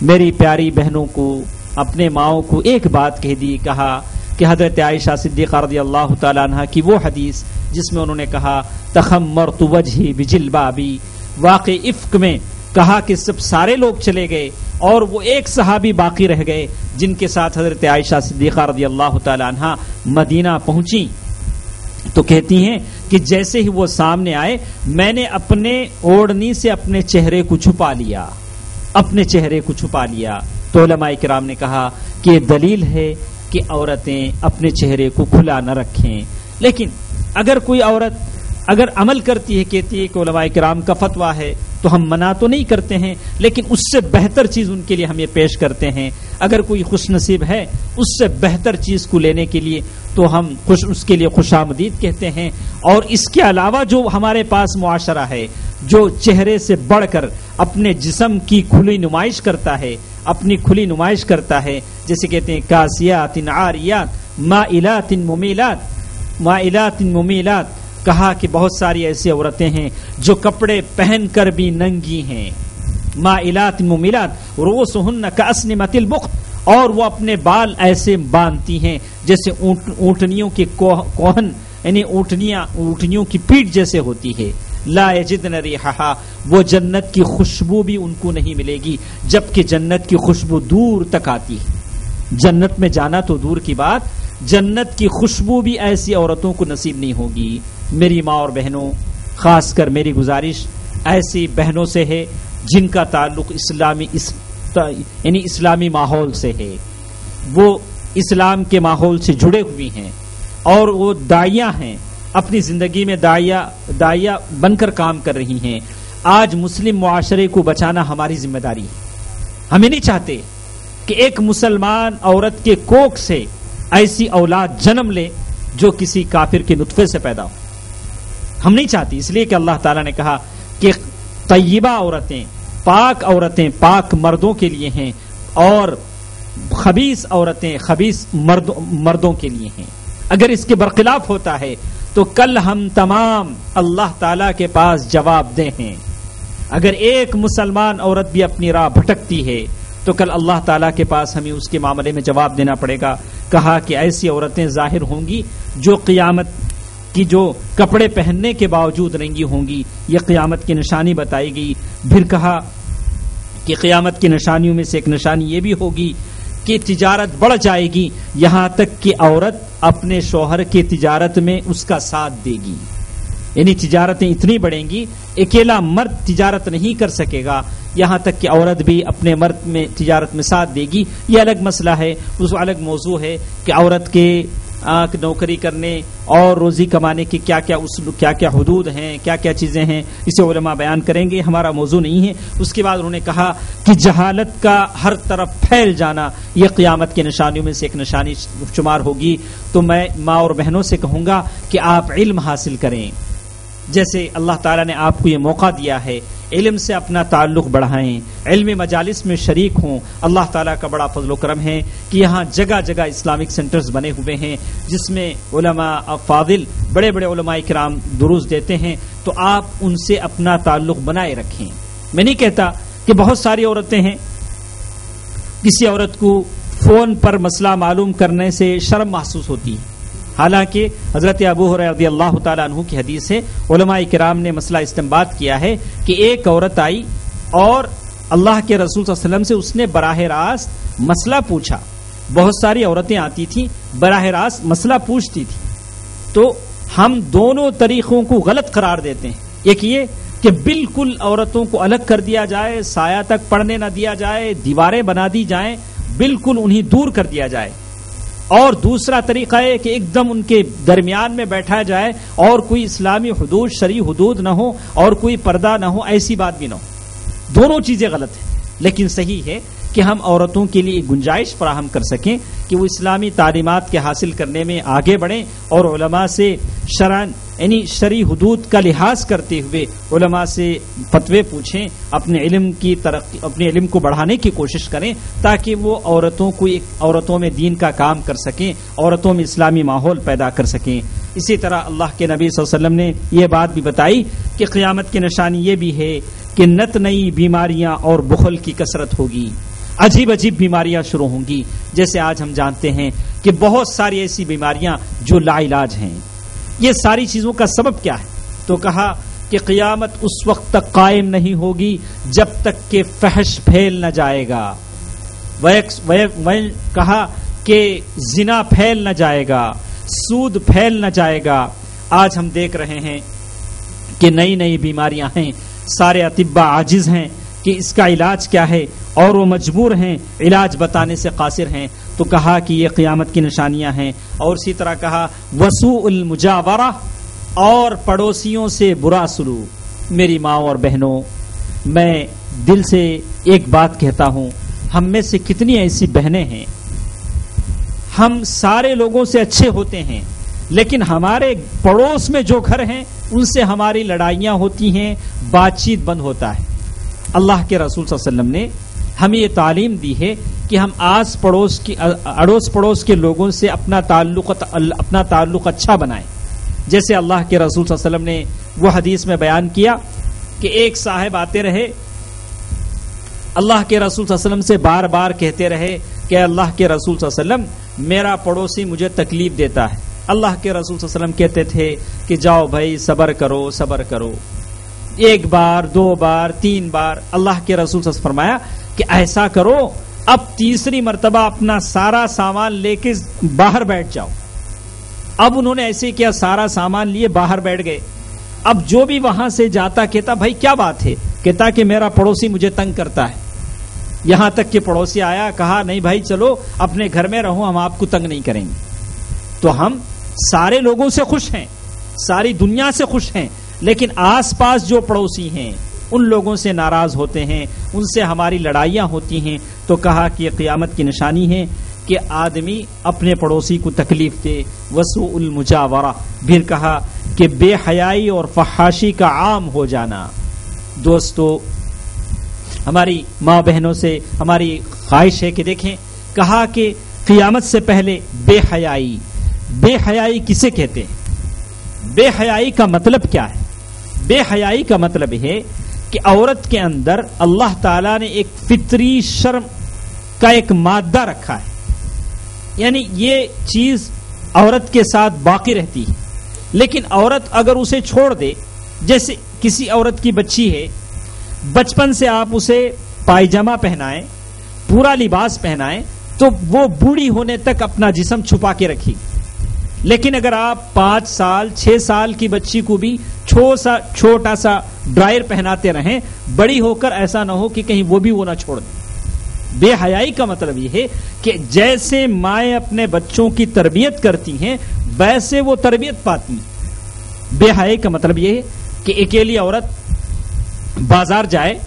میری پیاری بہنوں کو، اپنے ماؤں کو ایک بات کہہ دی، کہا کہ حضرت عائشہ صدیقہ رضی اللہ تعالیٰ عنہ کی وہ حدیث جس میں انہوں نے کہا تخمرت وجہی بجلبابی، واقع افق میں کہا کہ سارے لوگ چلے گئے اور وہ ایک صحابی باقی رہ گئے جن کے ساتھ حضرت عائشہ صدیقہ رضی اللہ تعالیٰ عنہ مدینہ پہنچی، تو کہتی ہیں کہ جیسے ہی وہ سامنے آئے میں نے اپنے اوڑھنی سے اپنے چہرے کو چھپا لیا، تو علماء کرام نے کہا کہ یہ دلیل ہے کہ عورتیں اپنے چہرے کو کھلا نہ رکھیں۔ لیکن اگر کوئی عورت اگر عمل کرتی ہے، کہتی ہے کہ علماء کرام کا فتویٰ ہے، تو ہم منع تو نہیں کرتے ہیں، لیکن اس سے بہتر چیز ان کے لیے ہم یہ پیش کرتے ہیں۔ اگر کوئی خوش نصیب ہے اس سے بہتر چیز کو لینے کے لیے تو ہم اس کے لیے خوش آمدید کہتے ہیں۔ اور اس کے علاوہ جو ہمارے پاس معاشرہ ہے جو چہرے سے بڑھ کر اپنے جسم کی کھلی نمائش کرتا ہے، اپنی کھلی نمائش کرتا ہے، جیسے کہتے ہیں کاسیات عاریات مائلات ممیلات، کہا کہ بہت ساری ایسی عورتیں ہیں جو کپڑے پہن کر بھی ننگی ہیں، مائلات ممیلات رؤوسہن کاسنمۃ البخت، اور وہ اپنے بال ایسے باندھتی ہیں جیسے اونٹنیوں کے کوہن، یعنی اونٹنیوں کی پیٹھ جیسے ہوتی ہے۔ لا یجدن ریحہا، وہ جنت کی خوشبو بھی ان کو نہیں ملے گی، جبکہ جنت کی خوشبو دور تک آتی ہے۔ جنت میں جانا تو دور کی بات، جنت کی خوشبو بھی ایسی عورتوں کو نصیب نہیں ہوگی۔ میری ماں اور بہنوں، خاص کر میری گزارش ایسی بہنوں سے ہے جن کا تعلق اسلامی ماحول سے ہے، وہ اسلام کے ماحول سے جڑے ہوئی ہیں اور وہ داعیہ ہیں، اپنی زندگی میں داعیہ بن کر کام کر رہی ہیں۔ آج مسلم معاشرے کو بچانا ہماری ذمہ داری ہے۔ ہمیں نہیں چاہتے کہ ایک مسلمان عورت کے کوکھ سے ایسی اولاد جنم لے جو کسی کافر کے نطفے سے پیدا ہو، ہم نہیں چاہتے، اس لیے کہ اللہ تعالیٰ نے کہا کہ طیبہ عورتیں، پاک مردوں کے لیے ہیں، اور خبیث عورتیں خبیث مردوں کے لیے ہیں۔ اگر اس کے برخلاف ہوتا ہے تو کل ہم تمام اللہ تعالیٰ کے پاس جواب دہ ہیں۔ اگر ایک مسلمان عورت بھی اپنی راہ بھٹکتی ہے تو کل اللہ تعالیٰ کے پاس ہمیں اس کے معاملے میں جواب دینا پڑے گا۔ کہا کہ ایسی عورتیں ظاہر ہوں گی جو قیامت کی جو کپڑے پہننے کے باوجود ننگی ہوں گی، یہ قیامت کی نشانی بتائی گئی۔ پھر کہا کہ قیامت کی نشانیوں میں سے ایک نشانی یہ بھی ہوگی کہ تجارت بڑھ جائے گی، یہاں تک کہ عورت اپنے شوہر کی تجارت میں اس کا ساتھ دے گی، یعنی تجارتیں اتنی بڑھیں گی اکیلا مرد تجارت نہیں کر سکے گا، یہاں تک کہ عورت بھی اپنے مرد میں تجارت میں ساتھ دے گی۔ یہ الگ مسئلہ ہے، اس الگ موضوع ہے کہ عورت کے نوکری کرنے اور روزی کمانے کی کیا کیا حدود ہیں، کیا کیا چیزیں ہیں، اسے علماء بیان کریں گے، ہمارا موضوع نہیں ہے۔ اس کے بعد انہوں نے کہا کہ جہالت کا ہر طرف پھیل جانا یہ قیامت کی نشانیوں میں سے ایک نشانی شمار ہوگی۔ تو میں ماں اور بہنوں سے کہوں گا کہ آپ علم حاصل کریں، جیسے اللہ تعالیٰ نے آپ کو یہ موقع دیا ہے، علم سے اپنا تعلق بڑھائیں، علمی مجالس میں شریک ہوں۔ اللہ تعالیٰ کا بڑا فضل و کرم ہے کہ یہاں جگہ جگہ اسلامک سینٹرز بنے ہوئے ہیں جس میں علماء فاضل بڑے بڑے علماء کرام دروس دیتے ہیں، تو آپ ان سے اپنا تعلق بنائے رکھیں۔ میں نہیں کہتا کہ بہت ساری عورتیں ہیں، کسی عورت کو فون پر مسئلہ معلوم کرنے سے شرم محسوس ہوتی ہے، حالانکہ حضرت ابو ہریرہ رضی اللہ تعالیٰ عنہ کی حدیث ہے، علماء کرام نے مسئلہ استنباط کیا ہے کہ ایک عورت آئی اور اللہ کے رسول صلی اللہ علیہ وسلم سے اس نے براہ راست مسئلہ پوچھا۔ بہت ساری عورتیں آتی تھیں، براہ راست مسئلہ پوچھتی تھی، تو ہم دونوں طریقوں کو غلط قرار دیتے ہیں۔ ایک یہ کہ بالکل عورتوں کو الگ کر دیا جائے، سایہ تک پڑھنے نہ دیا جائے، دیواریں بنا دی جائیں، بالکل انہیں دور کر دیا جائے، اور دوسرا طریقہ ہے کہ ایک دم ان کے درمیان میں بیٹھا جائے اور کوئی اسلامی حدود شرعی حدود نہ ہو اور کوئی پردہ نہ ہو، ایسی بات بھی نہ ہو۔ دونوں چیزیں غلط ہیں، لیکن صحیح ہے کہ ہم عورتوں کے لیے گنجائش فراہم کر سکیں کہ وہ اسلامی تعلیمات کے حاصل کرنے میں آگے بڑھیں اور علماء سے شرعن یعنی شرعی حدود کا لحاظ کرتے ہوئے علماء سے فتوے پوچھیں، اپنے علم کی ترقی، اپنے علم کو بڑھانے کی کوشش کریں تاکہ وہ عورتوں میں دین کا کام کر سکیں، عورتوں میں اسلامی ماحول پیدا کر سکیں۔ اسی طرح اللہ کے نبی صلی اللہ علیہ وسلم نے یہ بات بھی بتائی کہ قیامت کی نشانی یہ بھی ہے کہ نت نئی بیماریاں اور بخل کی کثرت ہوگی، عجیب عجیب بیماریاں شروع ہوں گی، جیسے آج ہم جانتے ہیں کہ بہت ساری ایسی بیماریاں جو لا علاج ہیں۔ یہ ساری چیزوں کا سبب کیا ہے؟ تو کہا کہ قیامت اس وقت تک قائم نہیں ہوگی جب تک کہ فحش پھیل نہ جائے گا، کہا کہ زنا پھیل نہ جائے گا، سود پھیل نہ جائے گا۔ آج ہم دیکھ رہے ہیں کہ نئی نئی بیماریاں ہیں، سارے اطباء عاجز ہیں کہ اس کا علاج کیا ہے، اور وہ مجبور ہیں علاج بتانے سے قاصر ہیں۔ تو کہا کہ یہ قیامت کی نشانیاں ہیں، اور اسی طرح کہا وسوء المجاورہ، اور پڑوسیوں سے برا سلوک۔ میری ماں اور بہنوں، میں دل سے ایک بات کہتا ہوں، ہم میں سے کتنی ایسی بہنیں ہیں، ہم سارے لوگوں سے اچھے ہوتے ہیں، لیکن ہمارے پڑوس میں جو گھر ہیں ان سے ہماری لڑائیاں ہوتی ہیں، بات چیت بند ہوتا ہے۔ اللہ کے رسول صلی اللہ علیہ وسلم نے ہمیں یہ تعلیم دی ہے کہ ہم اڑوس پڑوس کے لوگوں سے اپنا تعلق اچھا بنائیں۔ جیسے اللہ کے رسول صلی اللہ علیہ وسلم نے وہ حدیث میں بیان کیا کہ ایک صاحب آتے رہے، اللہ کے رسول صلی اللہ علیہ وسلم سے بار بار کہتے رہے کہ اللہ کے رسول صلی اللہ علیہ وسلم، میرا پڑوسی مجھے تکلیف دیتا ہے۔ اللہ کے رسول صلی اللہ علیہ وسلم کہتے تھے کہ جاؤ بھائی صبر کرو صبر کرو۔ ایک بار، دو بار، تین بار اللہ کے رسول صلی اللہ علیہ وسلم فرمایا کہ ایسا کرو، اب تیسری مرتبہ اپنا سارا سامان لے کے باہر بیٹھ جاؤ۔ اب انہوں نے ایسے کیا، سارا سامان لیے باہر بیٹھ گئے۔ اب جو بھی وہاں سے جاتا کہتا بھائی کیا بات ہے، کہتا کہ میرا پڑوسی مجھے تنگ کرتا ہے۔ یہاں تک کہ پڑوسی آیا، کہا نہیں بھائی چلو اپنے گھر میں رہو، ہم آپ کو تنگ نہیں کریں گے۔ تو ہم سارے لوگوں سے خوش ہیں، ساری دنیا سے خوش ہیں، لیکن آس پاس جو پڑوسی ہیں ان لوگوں سے ناراض ہوتے ہیں، ان سے ہماری لڑائیاں ہوتی ہیں۔ تو کہا کہ یہ قیامت کی نشانی ہے کہ آدمی اپنے پڑوسی کو تکلیف دے، وسوء المجاورہ۔ پھر کہا کہ بے حیائی اور فحاشی کا عام ہو جانا۔ دوستو، ہماری ماں بہنوں سے ہماری خواہش ہے کہ دیکھیں، کہا کہ قیامت سے پہلے بے حیائی کسے کہتے ہیں؟ بے حیائی کا مطلب کیا ہے؟ بے حیائی کا مطلب ہے کہ عورت کے اندر اللہ تعالیٰ نے ایک فطری شرم کا ایک مادہ رکھا ہے، یعنی یہ چیز عورت کے ساتھ باقی رہتی ہے، لیکن عورت اگر اسے چھوڑ دے، جیسے کسی عورت کی بچی ہے، بچپن سے آپ اسے پائجامہ پہنائیں، پورا لباس پہنائیں، تو وہ بوڑھی ہونے تک اپنا جسم چھپا کے رکھے گی۔ لیکن اگر آپ 5 سال 6 سال کی بچی کو بھی چھوٹا سا ڈرائر پہناتے رہیں، بڑی ہو کر ایسا نہ ہو کہ کہیں وہ بھی وہ نہ چھوڑ دیں۔ بے حیائی کا مطلب یہ ہے کہ جیسے مائیں اپنے بچوں کی تربیت کرتی ہیں ویسے وہ تربیت پاتی ہیں۔ بے حیائی کا مطلب یہ ہے کہ اکیلی عورت بازار جائے،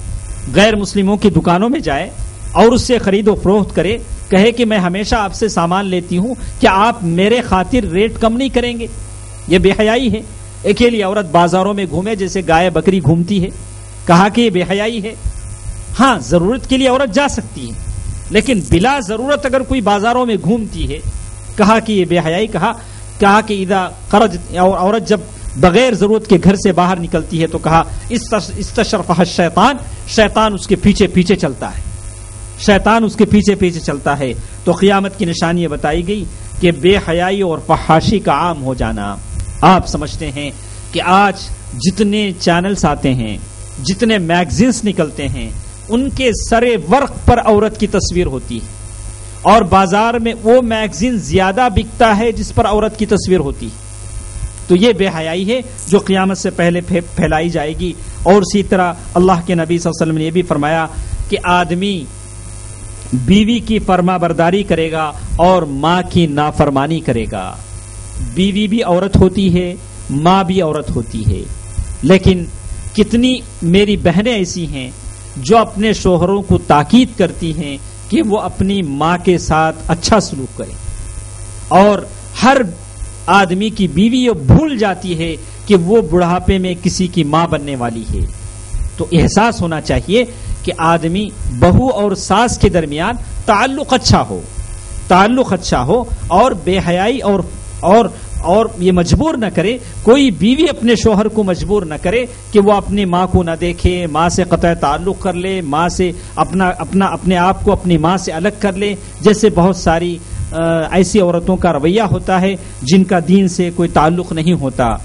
غیر مسلموں کی دکانوں میں جائے اور اس سے خرید و فروخت کرے، کہے کہ میں ہمیشہ آپ سے سامان لیتی ہوں، کیا آپ میرے خاطر ریٹ کم نہیں کریں گے؟ یہ بے حیائی ہے۔ اکیلی عورت بازاروں میں گھومے جیسے گائے بکری گھومتی ہے، کہا کہ یہ بے حیائی ہے. ہاں ضرورت کے لیے عورت جا سکتی ہے، لیکن بلا ضرورت اگر کوئی بازاروں میں گھومتی ہے کہا کہ یہ بے حیائی. کہا کہ اذا خرجت، اور عورت جب بغیر ضرورت کے گھر سے باہر نکلتی ہے تو کہا استشرفها الشیطان، شیطان اس کے پیچھے پیچھے چلتا ہے، شیطان اس کے پیچھے پیچھے چلتا ہے. تو قیامت کی نشانی یہ بتائی گئی کہ بے حیائی اور فحاشی کا عام ہو جانا. آپ سمجھتے ہیں کہ آج جتنے چینلز آتے ہیں، جتنے میگزینز نکلتے ہیں، ان کے سر ورق پر عورت کی تصویر ہوتی ہے، اور بازار میں وہ میگزین زیادہ بکتا ہے جس پر عورت کی تصویر ہوتی ہے. تو یہ بے حیائی ہے جو قیامت سے پہلے پھیلائی جائے گی. اور اسی طرح اللہ کے نبی صلی اللہ علیہ وسلم نے یہ بھی فرمایا کہ آدمی بیوی کی فرما برداری کرے گا اور ماں کی نافرمانی کرے گا. بیوی بھی عورت ہوتی ہے، ماں بھی عورت ہوتی ہے، لیکن کتنی میری بہنیں ایسی ہیں جو اپنے شوہروں کو تاکید کرتی ہیں کہ وہ اپنی ماں کے ساتھ اچھا سلوک کریں، اور ہر آدمی کی بیوی یہ بھول جاتی ہے کہ وہ بڑھاپے میں کسی کی ماں بننے والی ہے. تو احساس ہونا چاہیے کہ آدمی بہو اور ساس کے درمیان تعلق اچھا ہو اور بے حیائی اور یہ مجبور نہ کرے. کوئی بیوی اپنے شوہر کو مجبور نہ کرے کہ وہ اپنی ماں کو نہ دیکھے، ماں سے قطع تعلق کر لے، ماں سے اپنے آپ کو اپنی ماں سے الگ کر لے، جیسے بہت ساری ایسی عورتوں کا رویہ ہوتا ہے جن کا دین سے کوئی تعلق نہیں ہوتا.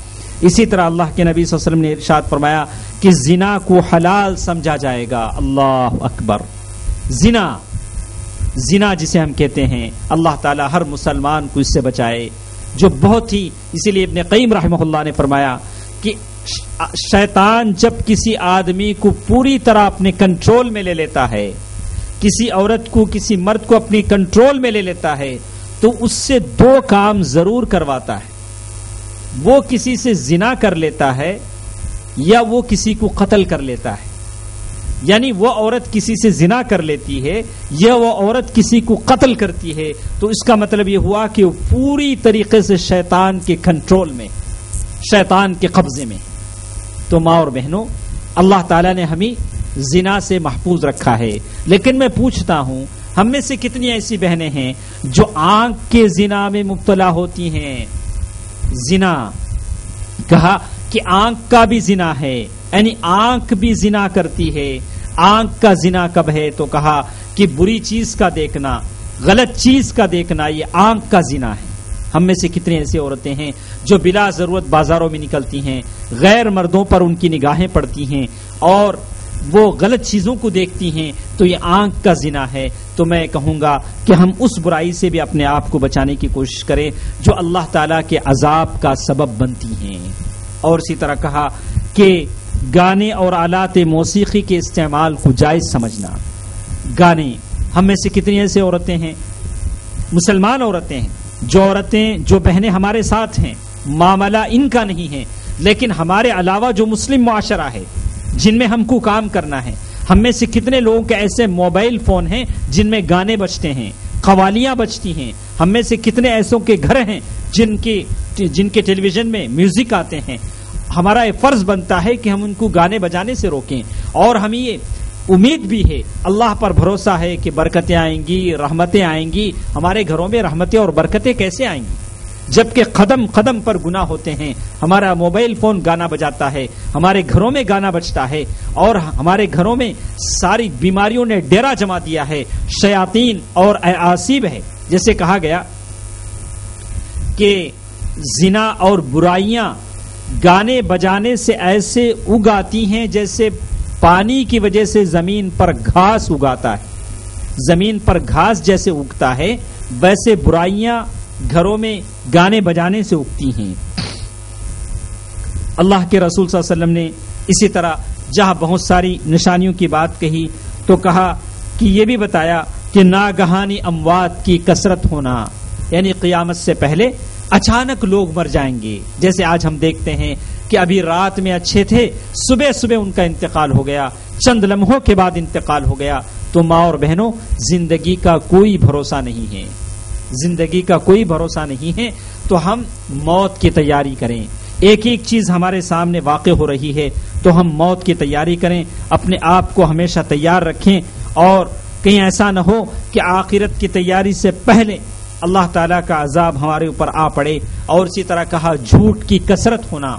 اسی طرح اللہ کے نبی صلی اللہ علیہ وسلم نے ارشاد فرمایا کہ زنا کو حلال سمجھا جائے گا. اللہ اکبر. زنا جسے ہم کہتے ہیں، اللہ تعالی ہر مسلمان کو اس سے بچائے، جو بہت ہی، اسی لیے ابن قیم رحمہ اللہ نے فرمایا کہ شیطان جب کسی آدمی کو پوری طرح اپنے کنٹرول میں لے لیتا ہے، کسی عورت کو، کسی مرد کو اپنی کنٹرول میں لے لیتا ہے، تو اس سے دو کام ضرور کرواتا ہے. وہ کسی سے زنا کر لیتا ہے یا وہ کسی کو قتل کر لیتا ہے. یعنی وہ عورت کسی سے زنا کر لیتی ہے یا وہ عورت کسی کو قتل کرتی ہے، تو اس کا مطلب یہ ہوا کہ وہ پوری طریقے سے شیطان کے کنٹرول میں، شیطان کے قبضے میں. تو ماں اور بہنوں، اللہ تعالیٰ نے ہمیں زنا سے محفوظ رکھا ہے. لیکن میں پوچھتا ہوں، ہم میں سے کتنی ایسی بہنیں ہیں جو آنکھ کے زنا میں مبتلا ہوتی ہیں؟ زنا کہا کہ آنکھ کا بھی زنا ہے، یعنی آنکھ بھی زنا کرتی ہے. آنکھ کا زنا کب ہے؟ تو کہا کہ بری چیز کا دیکھنا، غلط چیز کا دیکھنا، یہ آنکھ کا زنا ہے. ہم میں سے کتنی ایسی عورتیں ہیں جو بلا ضرورت بازاروں میں نکلتی ہیں، غیر مردوں پر ان کی نگاہیں پڑتی ہیں اور وہ غلط چیزوں کو دیکھتی ہیں، تو یہ آنکھ کا زنا ہے. تو میں کہوں گا کہ ہم اس برائی سے بھی اپنے آپ کو بچانے کی کوشش کریں جو اللہ تعالیٰ کے عذاب کا سبب بنتی ہیں. اور اسی طرح کہا کہ گانے اور آلات موسیقی کے استعمال کو جائز سمجھنا. گانے، ہم میں سے کتنی ایسے عورتیں ہیں، مسلمان عورتیں ہیں، جو بہنیں ہمارے ساتھ ہیں، معاملہ ان کا نہیں ہے، لیکن ہمارے علاوہ جو مسلم معاشرہ ہے جن میں ہم کو کام کرنا ہے، ہم میں سے کتنے لوگوں کے ایسے موبائل فون ہیں جن میں گانے بجتے ہیں، قوالیاں بجتی ہیں. ہم میں سے کتنے ایسوں کے گھر ہیں جن کے ٹیلی ویژن میں میوزک آتے ہیں. ہمارا یہ فرض بنتا ہے کہ ہم ان کو گانے بجانے سے روکیں. اور ہمیں یہ امید بھی ہے، اللہ پر بھروسہ ہے کہ برکتیں آئیں گی، رحمتیں آئیں گی. ہمارے گھروں میں رحمتیں اور برکتیں کیسے آئیں گی جبکہ قدم قدم پر گناہ ہوتے ہیں؟ ہمارا موبائل فون گانا بجاتا ہے، ہمارے گھروں میں گانا بجتا ہے، اور ہمارے گھروں میں ساری بیماریوں نے ڈیرا جما دیا ہے، شیاطین اور آسیب ہے. جیسے کہا گیا کہ زنا اور برائیاں گانے بجانے سے ایسے اگاتی ہیں جیسے پانی کی وجہ سے زمین پر گھاس اگاتا ہے. زمین پر گھاس جیسے اگتا ہے ویسے برائیاں گھروں میں گانے بجانے سے اگتی ہیں. اللہ کے رسول صلی اللہ علیہ وسلم نے اسی طرح جہاں بہت ساری نشانیوں کی بات کہی تو کہا کہ یہ بھی بتایا کہ ناگہانی اموات کی کثرت ہونا، یعنی قیامت سے پہلے اچانک لوگ مر جائیں گے. جیسے آج ہم دیکھتے ہیں کہ ابھی رات میں اچھے تھے، صبح صبح ان کا انتقال ہو گیا، چند لمحوں کے بعد انتقال ہو گیا. تو ماں اور بہنوں، زندگی کا کوئی بھروسہ نہیں ہے، زندگی کا کوئی بھروسہ نہیں ہے. تو ہم موت کی تیاری کریں، ایک ایک چیز ہمارے سامنے واقع ہو رہی ہے، تو ہم موت کی تیاری کریں، اپنے آپ کو ہمیشہ تیار رکھیں، اور کہیں ایسا نہ ہو کہ آخرت کی تیاری سے پہلے اللہ تعالیٰ کا عذاب ہمارے اوپر آ پڑے۔ اور اسی طرح کہا جھوٹ کی کثرت ہونا،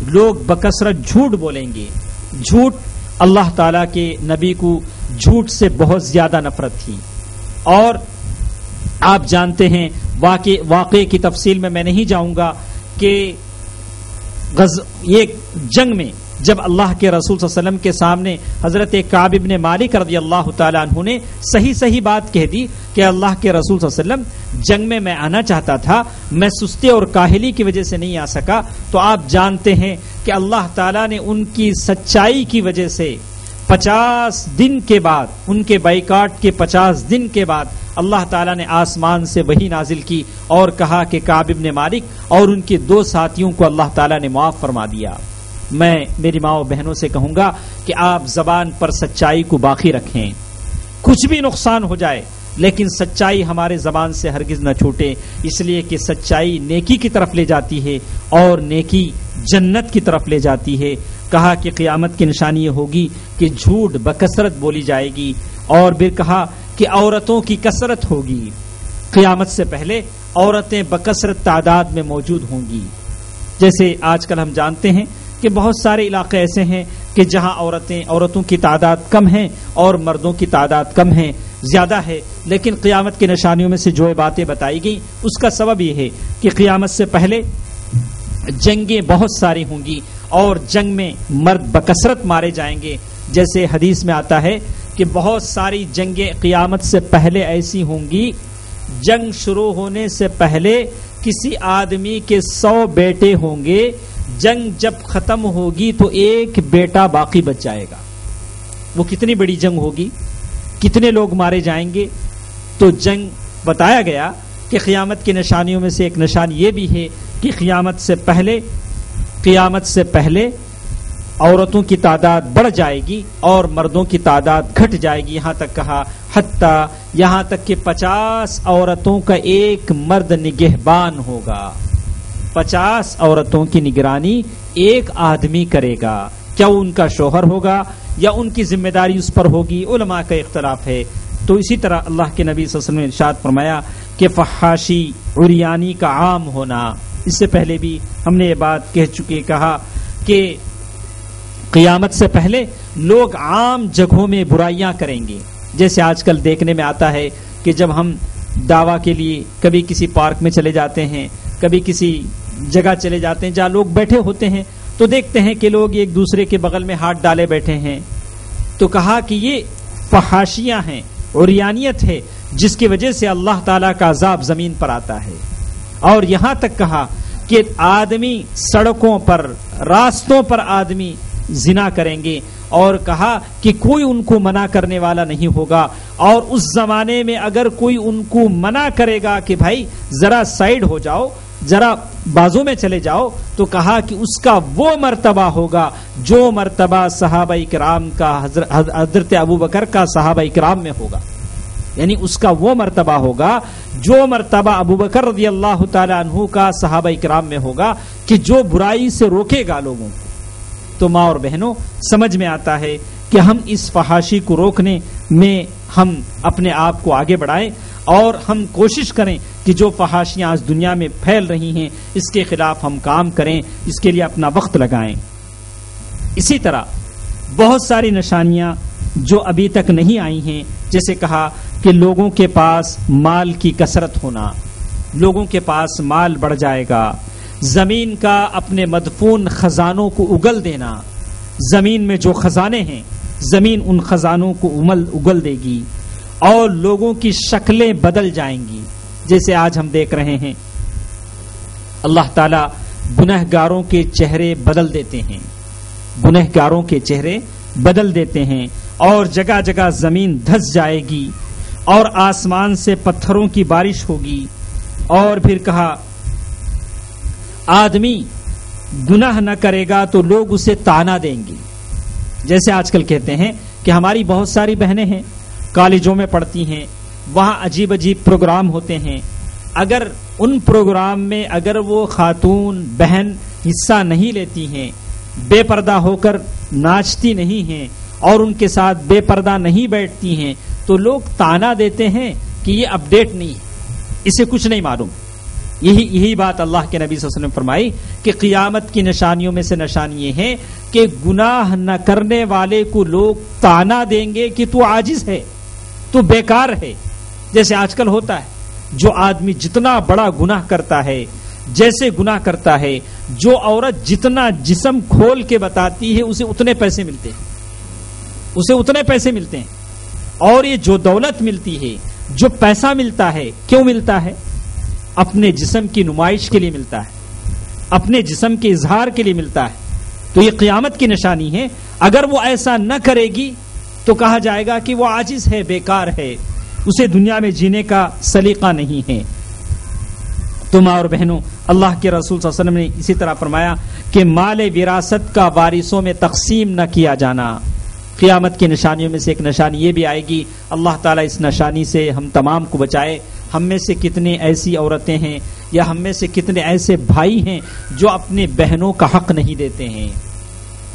لوگ بکثرت جھوٹ بولیں گے۔ جھوٹ، اللہ تعالیٰ کے نبی کو جھوٹ سے بہت زیادہ نفرت تھی، اور آپ جانتے ہیں واقعے کی تفصیل میں نہیں جاؤں گا کہ یہ جنگ میں جب اللہ کے رسول صلی اللہ علیہ وسلم کے سامنے حضرت کعب بن مالک رضی اللہ تعالیٰ عنہ نے صحیح بات کہہ دی کہ اللہ کے رسول صلی اللہ علیہ وسلم جنگ میں آنا چاہتا تھا، میں سستی اور کاہلی کی وجہ سے نہیں آ سکا۔ تو آپ جانتے ہیں کہ اللہ تعالیٰ نے ان کی سچائی کی وجہ سے 50 دن کے بعد، ان کے بائیکاٹ کے 50 دن کے بعد اللہ تعالیٰ نے آسمان سے وحی نازل کی اور کہا کہ کعب بن مالک اور ان کے 2 ساتھیوں کو اللہ تعالیٰ نے معاف فرما دیا۔ میں میری ماں و بہنوں سے کہوں گا کہ آپ زبان پر سچائی کو باقی رکھیں، کچھ بھی نقصان ہو جائے لیکن سچائی ہمارے زبان سے ہرگز نہ چھوٹے، اس لیے کہ سچائی نیکی کی طرف لے جاتی ہے اور نیکی جنت کی طرف لے جاتی ہے۔ کہا کہ قیامت کی نشانی یہ ہوگی کہ جھوٹ بکثرت بولی جائے گی، اور پھر کہا کہ عورتوں کی کثرت ہوگی، قیامت سے پہلے عورتیں بکثرت تعداد میں موجود ہوں گی۔ جیسے آج کل ہم جانتے ہیں کہ بہت سارے علاقے ایسے ہیں کہ جہاں عورتوں کی تعداد کم ہیں اور مردوں کی تعداد کم ہے، زیادہ ہے، لیکن قیامت کی نشانیوں میں سے جو باتیں بتائی گئی اس کا سبب یہ ہے کہ قیامت سے پہلے جنگیں بہت ساری ہوں گی اور جنگ میں مرد بکثرت مارے جائیں گے۔ جیسے حدیث میں آتا ہے کہ بہت ساری جنگیں قیامت سے پہلے ایسی ہوں گی، جنگ شروع ہونے سے پہلے کسی آدمی کے 100 بیٹے ہوں گے، جنگ جب ختم ہوگی تو 1 بیٹا باقی بچ جائے گا۔ وہ کتنی بڑی جنگ ہوگی، کتنے لوگ مارے جائیں گے۔ تو جنگ بتایا گیا کہ قیامت کی نشانیوں میں سے ایک نشانی یہ بھی ہے کہ قیامت سے پہلے عورتوں کی تعداد بڑھ جائے گی اور مردوں کی تعداد گھٹ جائے گی، یہاں تک کہا یہاں تک کہ 50 عورتوں کا 1 مرد نگہبان ہوگا، 50 عورتوں کی نگرانی 1 آدمی کرے گا۔ کیا ان کا شوہر ہوگا یا ان کی ذمہ داری اس پر ہوگی، علماء کا اختلاف ہے۔ تو اسی طرح اللہ کے نبی صلی اللہ علیہ وسلم نے ارشاد فرمایا کہ فحاشی عریانی کا عام ہونا، اس سے پہلے بھی ہم نے یہ بات کہا کہ قیامت سے پہلے لوگ عام جگہوں میں برائیاں کریں گے۔ جیسے آج کل دیکھنے میں آتا ہے کہ جب ہم دعویٰ کے لیے کبھی کسی پارک میں چلے جاتے ہیں، کبھی کسی جگہ چلے جاتے ہیں جہاں لوگ بیٹھے ہوتے ہیں، تو دیکھتے ہیں کہ لوگ ایک دوسرے کے بغل میں ہاتھ ڈالے بیٹھے ہیں۔ تو کہا کہ یہ فحاشیاں ہیں، عریانیت ہے، جس کی وجہ سے اللہ تعالیٰ کا عذاب زمین پر آتا ہے۔ اور یہاں تک کہا کہ آدمی سڑکوں پر، راستوں پر آدمی زنا کریں گے، اور کہا کہ کوئی ان کو منع کرنے والا نہیں ہوگا، اور اس زمانے میں اگر کوئی ان کو منع کرے گا کہ بھائی ذرا سائیڈ ہو جاؤ، ذرا بازو میں چلے جاؤ، تو کہا کہ اس کا وہ مرتبہ ہوگا جو مرتبہ صحابہ کرام کا حضرت ابوبکر کا صحابہ کرام میں ہوگا، یعنی اس کا وہ مرتبہ ہوگا جو مرتبہ ابوبکر رضی اللہ تعالی عنہ کا صحابہ کرام میں ہوگا، کہ جو برائی سے روکے گا لوگوں کو۔ تو ماں اور بہنوں، سمجھ میں آتا ہے کہ ہم اس فحاشی کو روکنے میں ہم اپنے آپ کو آگے بڑھائیں، اور ہم کوشش کریں کہ جو فحاشیاں آج دنیا میں پھیل رہی ہیں اس کے خلاف ہم کام کریں، اس کے لیے اپنا وقت لگائیں۔ اسی طرح بہت ساری نشانیاں جو ابھی تک نہیں آئی ہیں، جیسے کہا کہ لوگوں کے پاس مال کی کثرت ہونا، لوگوں کے پاس مال بڑھ جائے گا، زمین کا اپنے مدفون خزانوں کو اگل دینا، زمین میں جو خزانے ہیں زمین ان خزانوں کو اگل دے گی، اور لوگوں کی شکلیں بدل جائیں گی۔ جیسے آج ہم دیکھ رہے ہیں اللہ تعالیٰ گنہگاروں کے چہرے بدل دیتے ہیں، گنہگاروں کے چہرے بدل دیتے ہیں، اور جگہ جگہ زمین دھس جائے گی، اور آسمان سے پتھروں کی بارش ہوگی، اور پھر کہا آدمی گناہ نہ کرے گا تو لوگ اسے تانا دیں گے۔ جیسے آج کل کہتے ہیں کہ ہماری بہت ساری بہنیں ہیں، کالجوں میں پڑھتی ہیں، وہاں عجیب عجیب پروگرام ہوتے ہیں، اگر ان پروگرام میں اگر وہ خاتون بہن حصہ نہیں لیتی ہیں، بے پردہ ہو کر ناچتی نہیں ہیں اور ان کے ساتھ بے پردہ نہیں بیٹھتی ہیں، تو لوگ طعنہ دیتے ہیں کہ یہ اپڈیٹ نہیں ہے، اسے کچھ نہیں معلوم. یہی بات اللہ کے نبی صلی اللہ علیہ وسلم نے فرمائی کہ قیامت کی نشانیوں میں سے نشانی یہ ہے کہ گناہ نہ کرنے والے کو لوگ طعنہ دیں گے کہ تو عاجز ہے، تو بیکار ہے. جیسے آج کل ہوتا ہے، جو آدمی جتنا بڑا گناہ کرتا ہے، جیسے گناہ کرتا ہے، جو عورت جتنا جسم کھول کے بتاتی ہے اسے اتنے پیسے ملتے ہیں، اسے اتنے پیسے ملتے ہیں. اور یہ جو دولت ملتی ہے، جو پیسہ ملتا ہے، کیوں ملتا ہے؟ اپنے جسم کی نمائش کے لیے ملتا ہے، اپنے جسم کے اظہار کے لیے ملتا ہے. تو یہ قیامت کی نشانی ہے. اگر وہ ایسا نہ کرے گی تو کہا جائے گا کہ وہ عاجز ہے، بیکار ہے، اسے دنیا میں جینے کا سلیقہ نہیں ہے. تو ماں اور بہنوں، اللہ کے رسول صلی اللہ علیہ وسلم نے اسی طرح فرمایا کہ مال وراثت کا وارثوں میں تقسیم نہ کیا جانا. قیامت کی نشانیوں میں سے ایک نشانی یہ بھی آئے گی. اللہ تعالیٰ اس نشانی سے ہم تمام کو بچائے. ہم میں سے کتنے ایسی عورتیں ہیں یا ہم میں سے کتنے ایسے بھائی ہیں جو اپنے بہنوں کا حق نہیں دیتے ہیں،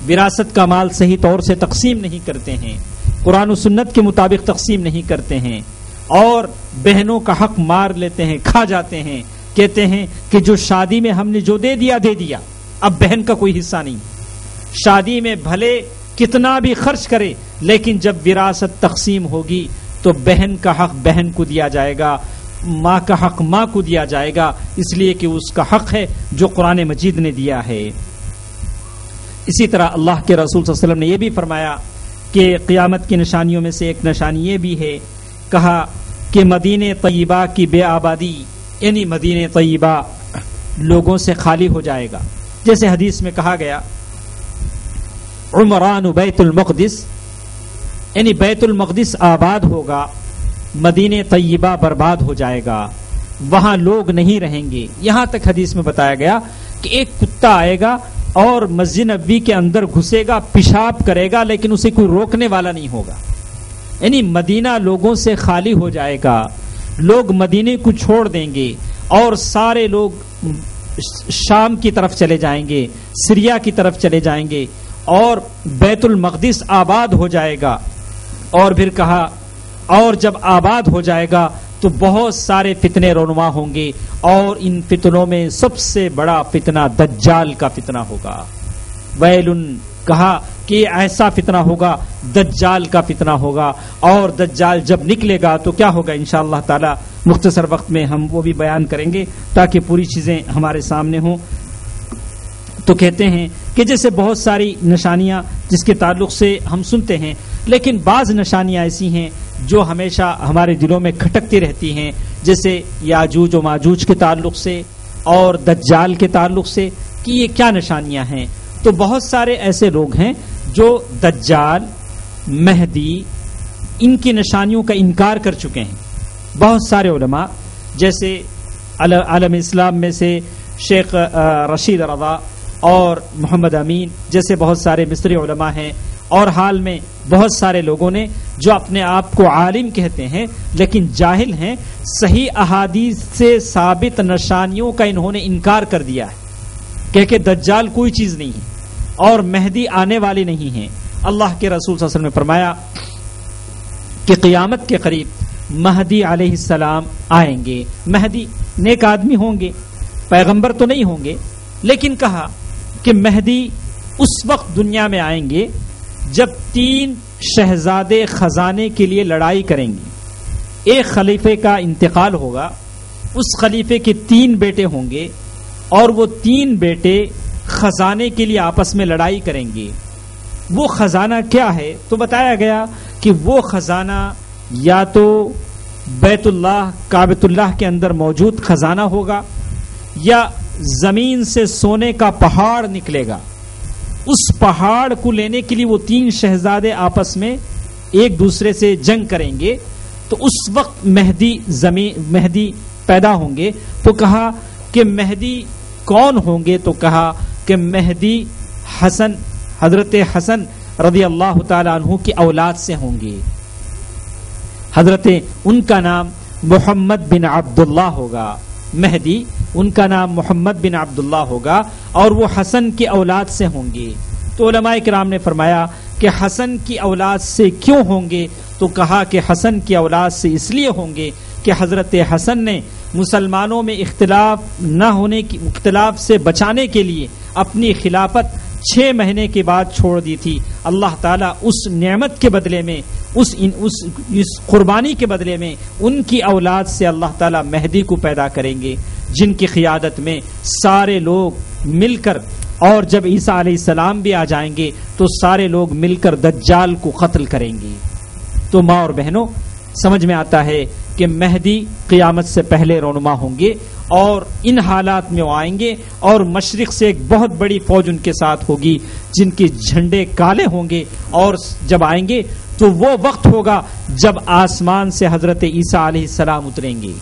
وراثت کا مال صحیح طور سے تقسیم نہیں کرتے ہیں، قرآن و سنت کے مطابق تقسیم نہیں کرتے ہیں، اور بہنوں کا حق مار لیتے ہیں، کھا جاتے ہیں. کہتے ہیں کہ جو شادی میں ہم نے جو دے دیا دے دیا، اب بہن کا کوئی حصہ نہیں. شادی میں بھلے کتنا بھی خرچ کرے، لیکن جب وراثت تقسیم ہوگی تو بہن کا حق بہن کو دیا جائے گا، ماں کا حق ماں کو دیا جائے گا، اس لیے کہ اس کا حق ہے جو قرآن مجید نے دیا ہے. اسی طرح اللہ کے رسول صلی اللہ علیہ وسلم نے یہ بھی فرمایا کہ قیامت کی نشانیوں میں سے ایک نشانی یہ بھی ہے، کہا کہ مدینہ طیبہ کی بے آبادی، یعنی مدینہ طیبہ لوگوں سے خالی ہو جائے گا. جیسے حدیث میں کہا گیا عمران بیت المقدس، یعنی بیت المقدس آباد ہوگا، مدینہ طیبہ برباد ہو جائے گا، وہاں لوگ نہیں رہیں گے. یہاں تک حدیث میں بتایا گیا کہ ایک کتا آئے گا اور مسجد نبوی کے اندر گھسے گا، پیشاب کرے گا، لیکن اسے کوئی روکنے والا نہیں ہوگا. یعنی مدینہ لوگوں سے خالی ہو جائے گا، لوگ مدینے کو چھوڑ دیں گے اور سارے لوگ شام کی طرف چلے جائیں گے، سریا کی طرف چلے جائیں گے، اور بیت المقدس آباد ہو جائے گا. اور پھر کہا اور جب آباد ہو جائے گا تو بہت سارے فتنے رونما ہوں گے، اور ان فتنوں میں سب سے بڑا فتنہ دجال کا فتنہ ہوگا. ویلن، کہا کہ ایسا فتنہ ہوگا، دجال کا فتنہ ہوگا. اور دجال جب نکلے گا تو کیا ہوگا انشاءاللہ تعالی مختصر وقت میں ہم وہ بھی بیان کریں گے تاکہ پوری چیزیں ہمارے سامنے ہوں. تو کہتے ہیں کہ جیسے بہت ساری نشانیاں جس کے تعلق سے ہم سنتے ہیں، لیکن بعض نشانیاں ایسی ہیں جو ہمیشہ ہمارے دلوں میں کھٹکتی رہتی ہیں، جیسے یاجوج و ماجوج کے تعلق سے اور دجال کے تعلق سے کہ یہ کیا نشانیاں ہیں. تو بہت سارے ایسے لوگ ہیں جو دجال، مہدی، ان کی نشانیوں کا انکار کر چکے ہیں. بہت سارے علماء جیسے عالم اسلام میں سے شیخ رشید رضا اور محمد امین جیسے بہت سارے مصری علماء ہیں، اور حال میں بہت سارے لوگوں نے جو اپنے آپ کو عالم کہتے ہیں لیکن جاہل ہیں، صحیح احادیث سے ثابت نشانیوں کا انہوں نے انکار کر دیا ہے کہ دجال کوئی چیز نہیں ہے اور مہدی آنے والی نہیں ہے. اللہ کے رسول صلی اللہ علیہ وسلم نے فرمایا کہ قیامت کے قریب مہدی علیہ السلام آئیں گے. مہدی نیک آدمی ہوں گے، پیغمبر تو نہیں ہوں گے، لیکن کہا کہ مہدی اس وقت دنیا میں آئیں گے جب 3 شہزادے خزانے کے لیے لڑائی کریں گے. ایک خلیفے کا انتقال ہوگا، اس خلیفے کے 3 بیٹے ہوں گے، اور وہ 3 بیٹے خزانے کے لیے آپس میں لڑائی کریں گے. وہ خزانہ کیا ہے؟ تو بتایا گیا کہ وہ خزانہ یا تو بیت اللہ، کعبۃ اللہ کے اندر موجود خزانہ ہوگا، یا زمین سے سونے کا پہاڑ نکلے گا. اس پہاڑ کو لینے کے لیے وہ 3 شہزادے آپس میں ایک دوسرے سے جنگ کریں گے. تو اس وقت مہدی پیدا ہوں گے. تو کہا کہ مہدی کون ہوں گے؟ تو کہا کہ مہدی حضرت حسن رضی اللہ تعالی عنہ کی اولاد سے ہوں گے. ان کا نام محمد بن عبداللہ ہوگا. مہدی، ان کا نام محمد بن عبداللہ ہوگا اور وہ حسن کی اولاد سے ہوں گے۔ تو علماء کرام نے فرمایا کہ حسن کی اولاد سے کیوں ہوں گے؟ تو کہا کہ حسن کی اولاد سے اس لیے ہوں گے کہ حضرت حسن نے مسلمانوں میں اختلاف سے بچانے کے لیے اپنی خلافت 6 مہینے کے بعد چھوڑ دی تھی۔ اللہ تعالیٰ اس نعمت کے بدلے میں، اس قربانی کے بدلے میں ان کی اولاد سے اللہ تعالیٰ مہدی کو پیدا کریں گے، جن کی قیادت میں سارے لوگ مل کر، اور جب عیسیٰ علیہ السلام بھی آ جائیں گے تو سارے لوگ مل کر دجال کو قتل کریں گے۔ تو ماں اور بہنوں، سمجھ میں آتا ہے کہ مہدی قیامت سے پہلے رونما ہوں گے، اور ان حالات میں وہ آئیں گے اور مشرق سے ایک بہت بڑی فوج ان کے ساتھ ہوگی جن کے جھنڈے کالے ہوں گے، اور جب آئیں گے تو وہ وقت ہوگا جب آسمان سے حضرت عیسیٰ علیہ السلام اتریں گے۔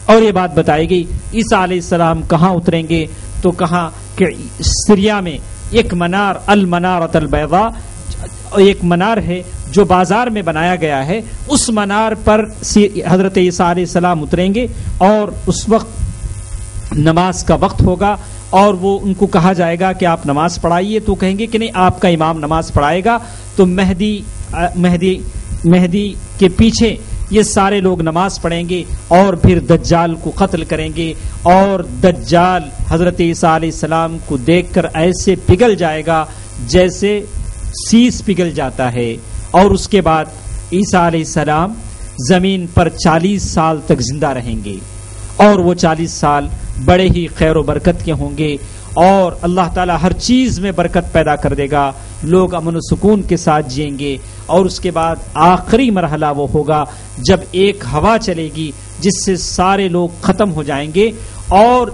اور یہ بات بتائی گئی عیسیٰ علیہ السلام کہاں اتریں گے، تو کہاں کہ سریا میں ایک منار، المنارۃ البیضاء، ایک منار ہے جو بازار میں بنایا گیا ہے، اس منار پر حضرت عیسیٰ علیہ السلام اتریں گے، اور اس وقت نماز کا وقت ہوگا، اور وہ ان کو کہا جائے گا کہ آپ نماز پڑھائیے، تو کہیں گے کہ نہیں، آپ کا امام نماز پڑھائے گا۔ تو مہدی کے پیچھے یہ سارے لوگ نماز پڑھیں گے اور پھر دجال کو قتل کریں گے، اور دجال حضرت عیسیٰ علیہ السلام کو دیکھ کر ایسے پگھل جائے گا جیسے سیس پگھل جاتا ہے، اور اس کے بعد عیسیٰ علیہ السلام زمین پر 40 سال تک زندہ رہیں گے، اور وہ 40 سال بڑے ہی خیر و برکت کے ہوں گے، اور اللہ تعالیٰ ہر چیز میں برکت پیدا کر دے گا، لوگ امن و سکون کے ساتھ جئیں گے۔ اور اس کے بعد آخری مرحلہ وہ ہوگا جب ایک ہوا چلے گی جس سے سارے لوگ ختم ہو جائیں گے، اور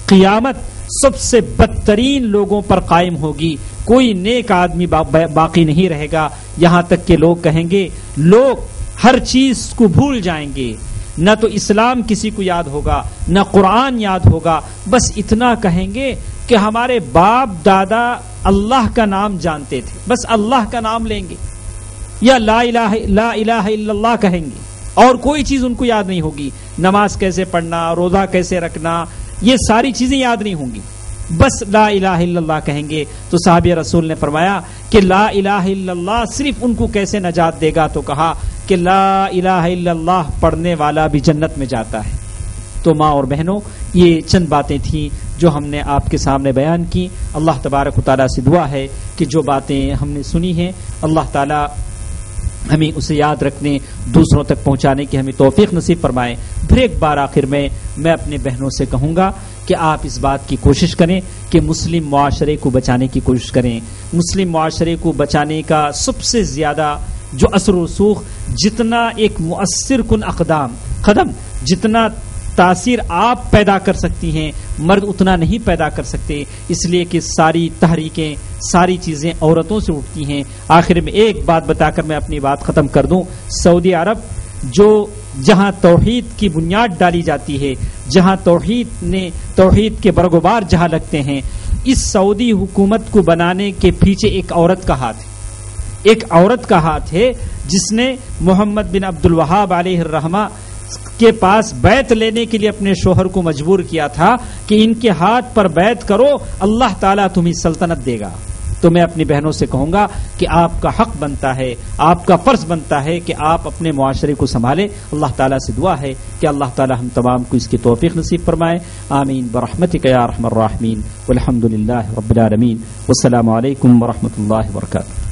قیامت سب سے بدترین لوگوں پر قائم ہوگی، کوئی نیک آدمی باقی نہیں رہے گا، یہاں تک کہ لوگ کہیں گے، لوگ ہر چیز کو بھول جائیں گے، نہ تو اسلام کسی کو یاد ہوگا، نہ قرآن یاد ہوگا، بس اتنا کہیں گے کہ ہمارے باپ دادا اللہ کا نام جانتے تھے، بس اللہ کا نام لیں گے، یا لا الہ الا اللہ کہیں گے، اور کوئی چیز ان کو یاد نہیں ہوگی، نماز کیسے پڑھنا، روزہ کیسے رکھنا، یہ ساری چیزیں یاد نہیں ہوں گی، بس لا الہ الا اللہ کہیں گے۔ تو صحابی رسول نے فرمایا کہ لا الہ الا اللہ صرف ان کو کیسے نجات دے گا، تو کہا کہ لا الہ الا اللہ پڑھنے والا بھی جنت میں جاتا ہے۔ تو ماں اور بہنوں، یہ چند باتیں تھیں جو ہم نے آپ کے سامنے بیان کی۔ اللہ تبارک و تعالیٰ سے دعا ہے کہ جو باتیں ہم نے سنی ہیں اللہ تعالیٰ ہمیں اسے یاد رکھنے، دوسروں تک پہنچانے کی ہمیں توفیق نصیب فرمائے۔ پھر ایک بار آخر میں اپنے بہنوں سے کہوں گا کہ آپ اس بات کی کوشش کریں کہ مسلم معاشرے کو بچانے کی کوشش کریں۔ مسلم معاشرے کو بچانے کا سب سے زیادہ جو اثر و رسوخ، جتنا ایک مؤثر کن قدم جتنا تاثیر آپ پیدا کر سکتی ہیں، مرد اتنا نہیں پیدا کر سکتے، اس لیے کہ ساری تحریکیں، ساری چیزیں عورتوں سے اٹھتی ہیں۔ آخر میں ایک بات بتا کر میں اپنی بات ختم کر دوں۔ سعودی عرب جہاں توحید کی بنیاد ڈالی جاتی ہے، جہاں توحید کے برگوبار جہاں لگتے ہیں، اس سعودی حکومت کو بنانے کے پیچھے ایک عورت کا ہاتھ ہے، ایک عورت کا ہاتھ ہے جس نے محمد بن عبد الوہاب علیہ الرحمہ کے پاس بیعت لینے کے لیے اپنے شوہر کو مجبور کیا تھا کہ ان کے ہاتھ پر بیعت کرو، اللہ تعالیٰ تمہیں سلطنت دے گا۔ تو میں اپنی بہنوں سے کہوں گا کہ آپ کا حق بنتا ہے، آپ کا فرض بنتا ہے کہ آپ اپنے معاشرے کو سنبھالیں۔ اللہ تعالیٰ سے دعا ہے کہ اللہ تعالیٰ ہم تمام کو اس کی توفیق نصیب فرمائے۔ آمین برحمتک یا ارحم الراحمین، والحمد للہ رب العالمین، والسلام علیکم ورحمۃ اللہ وبرکاتہ۔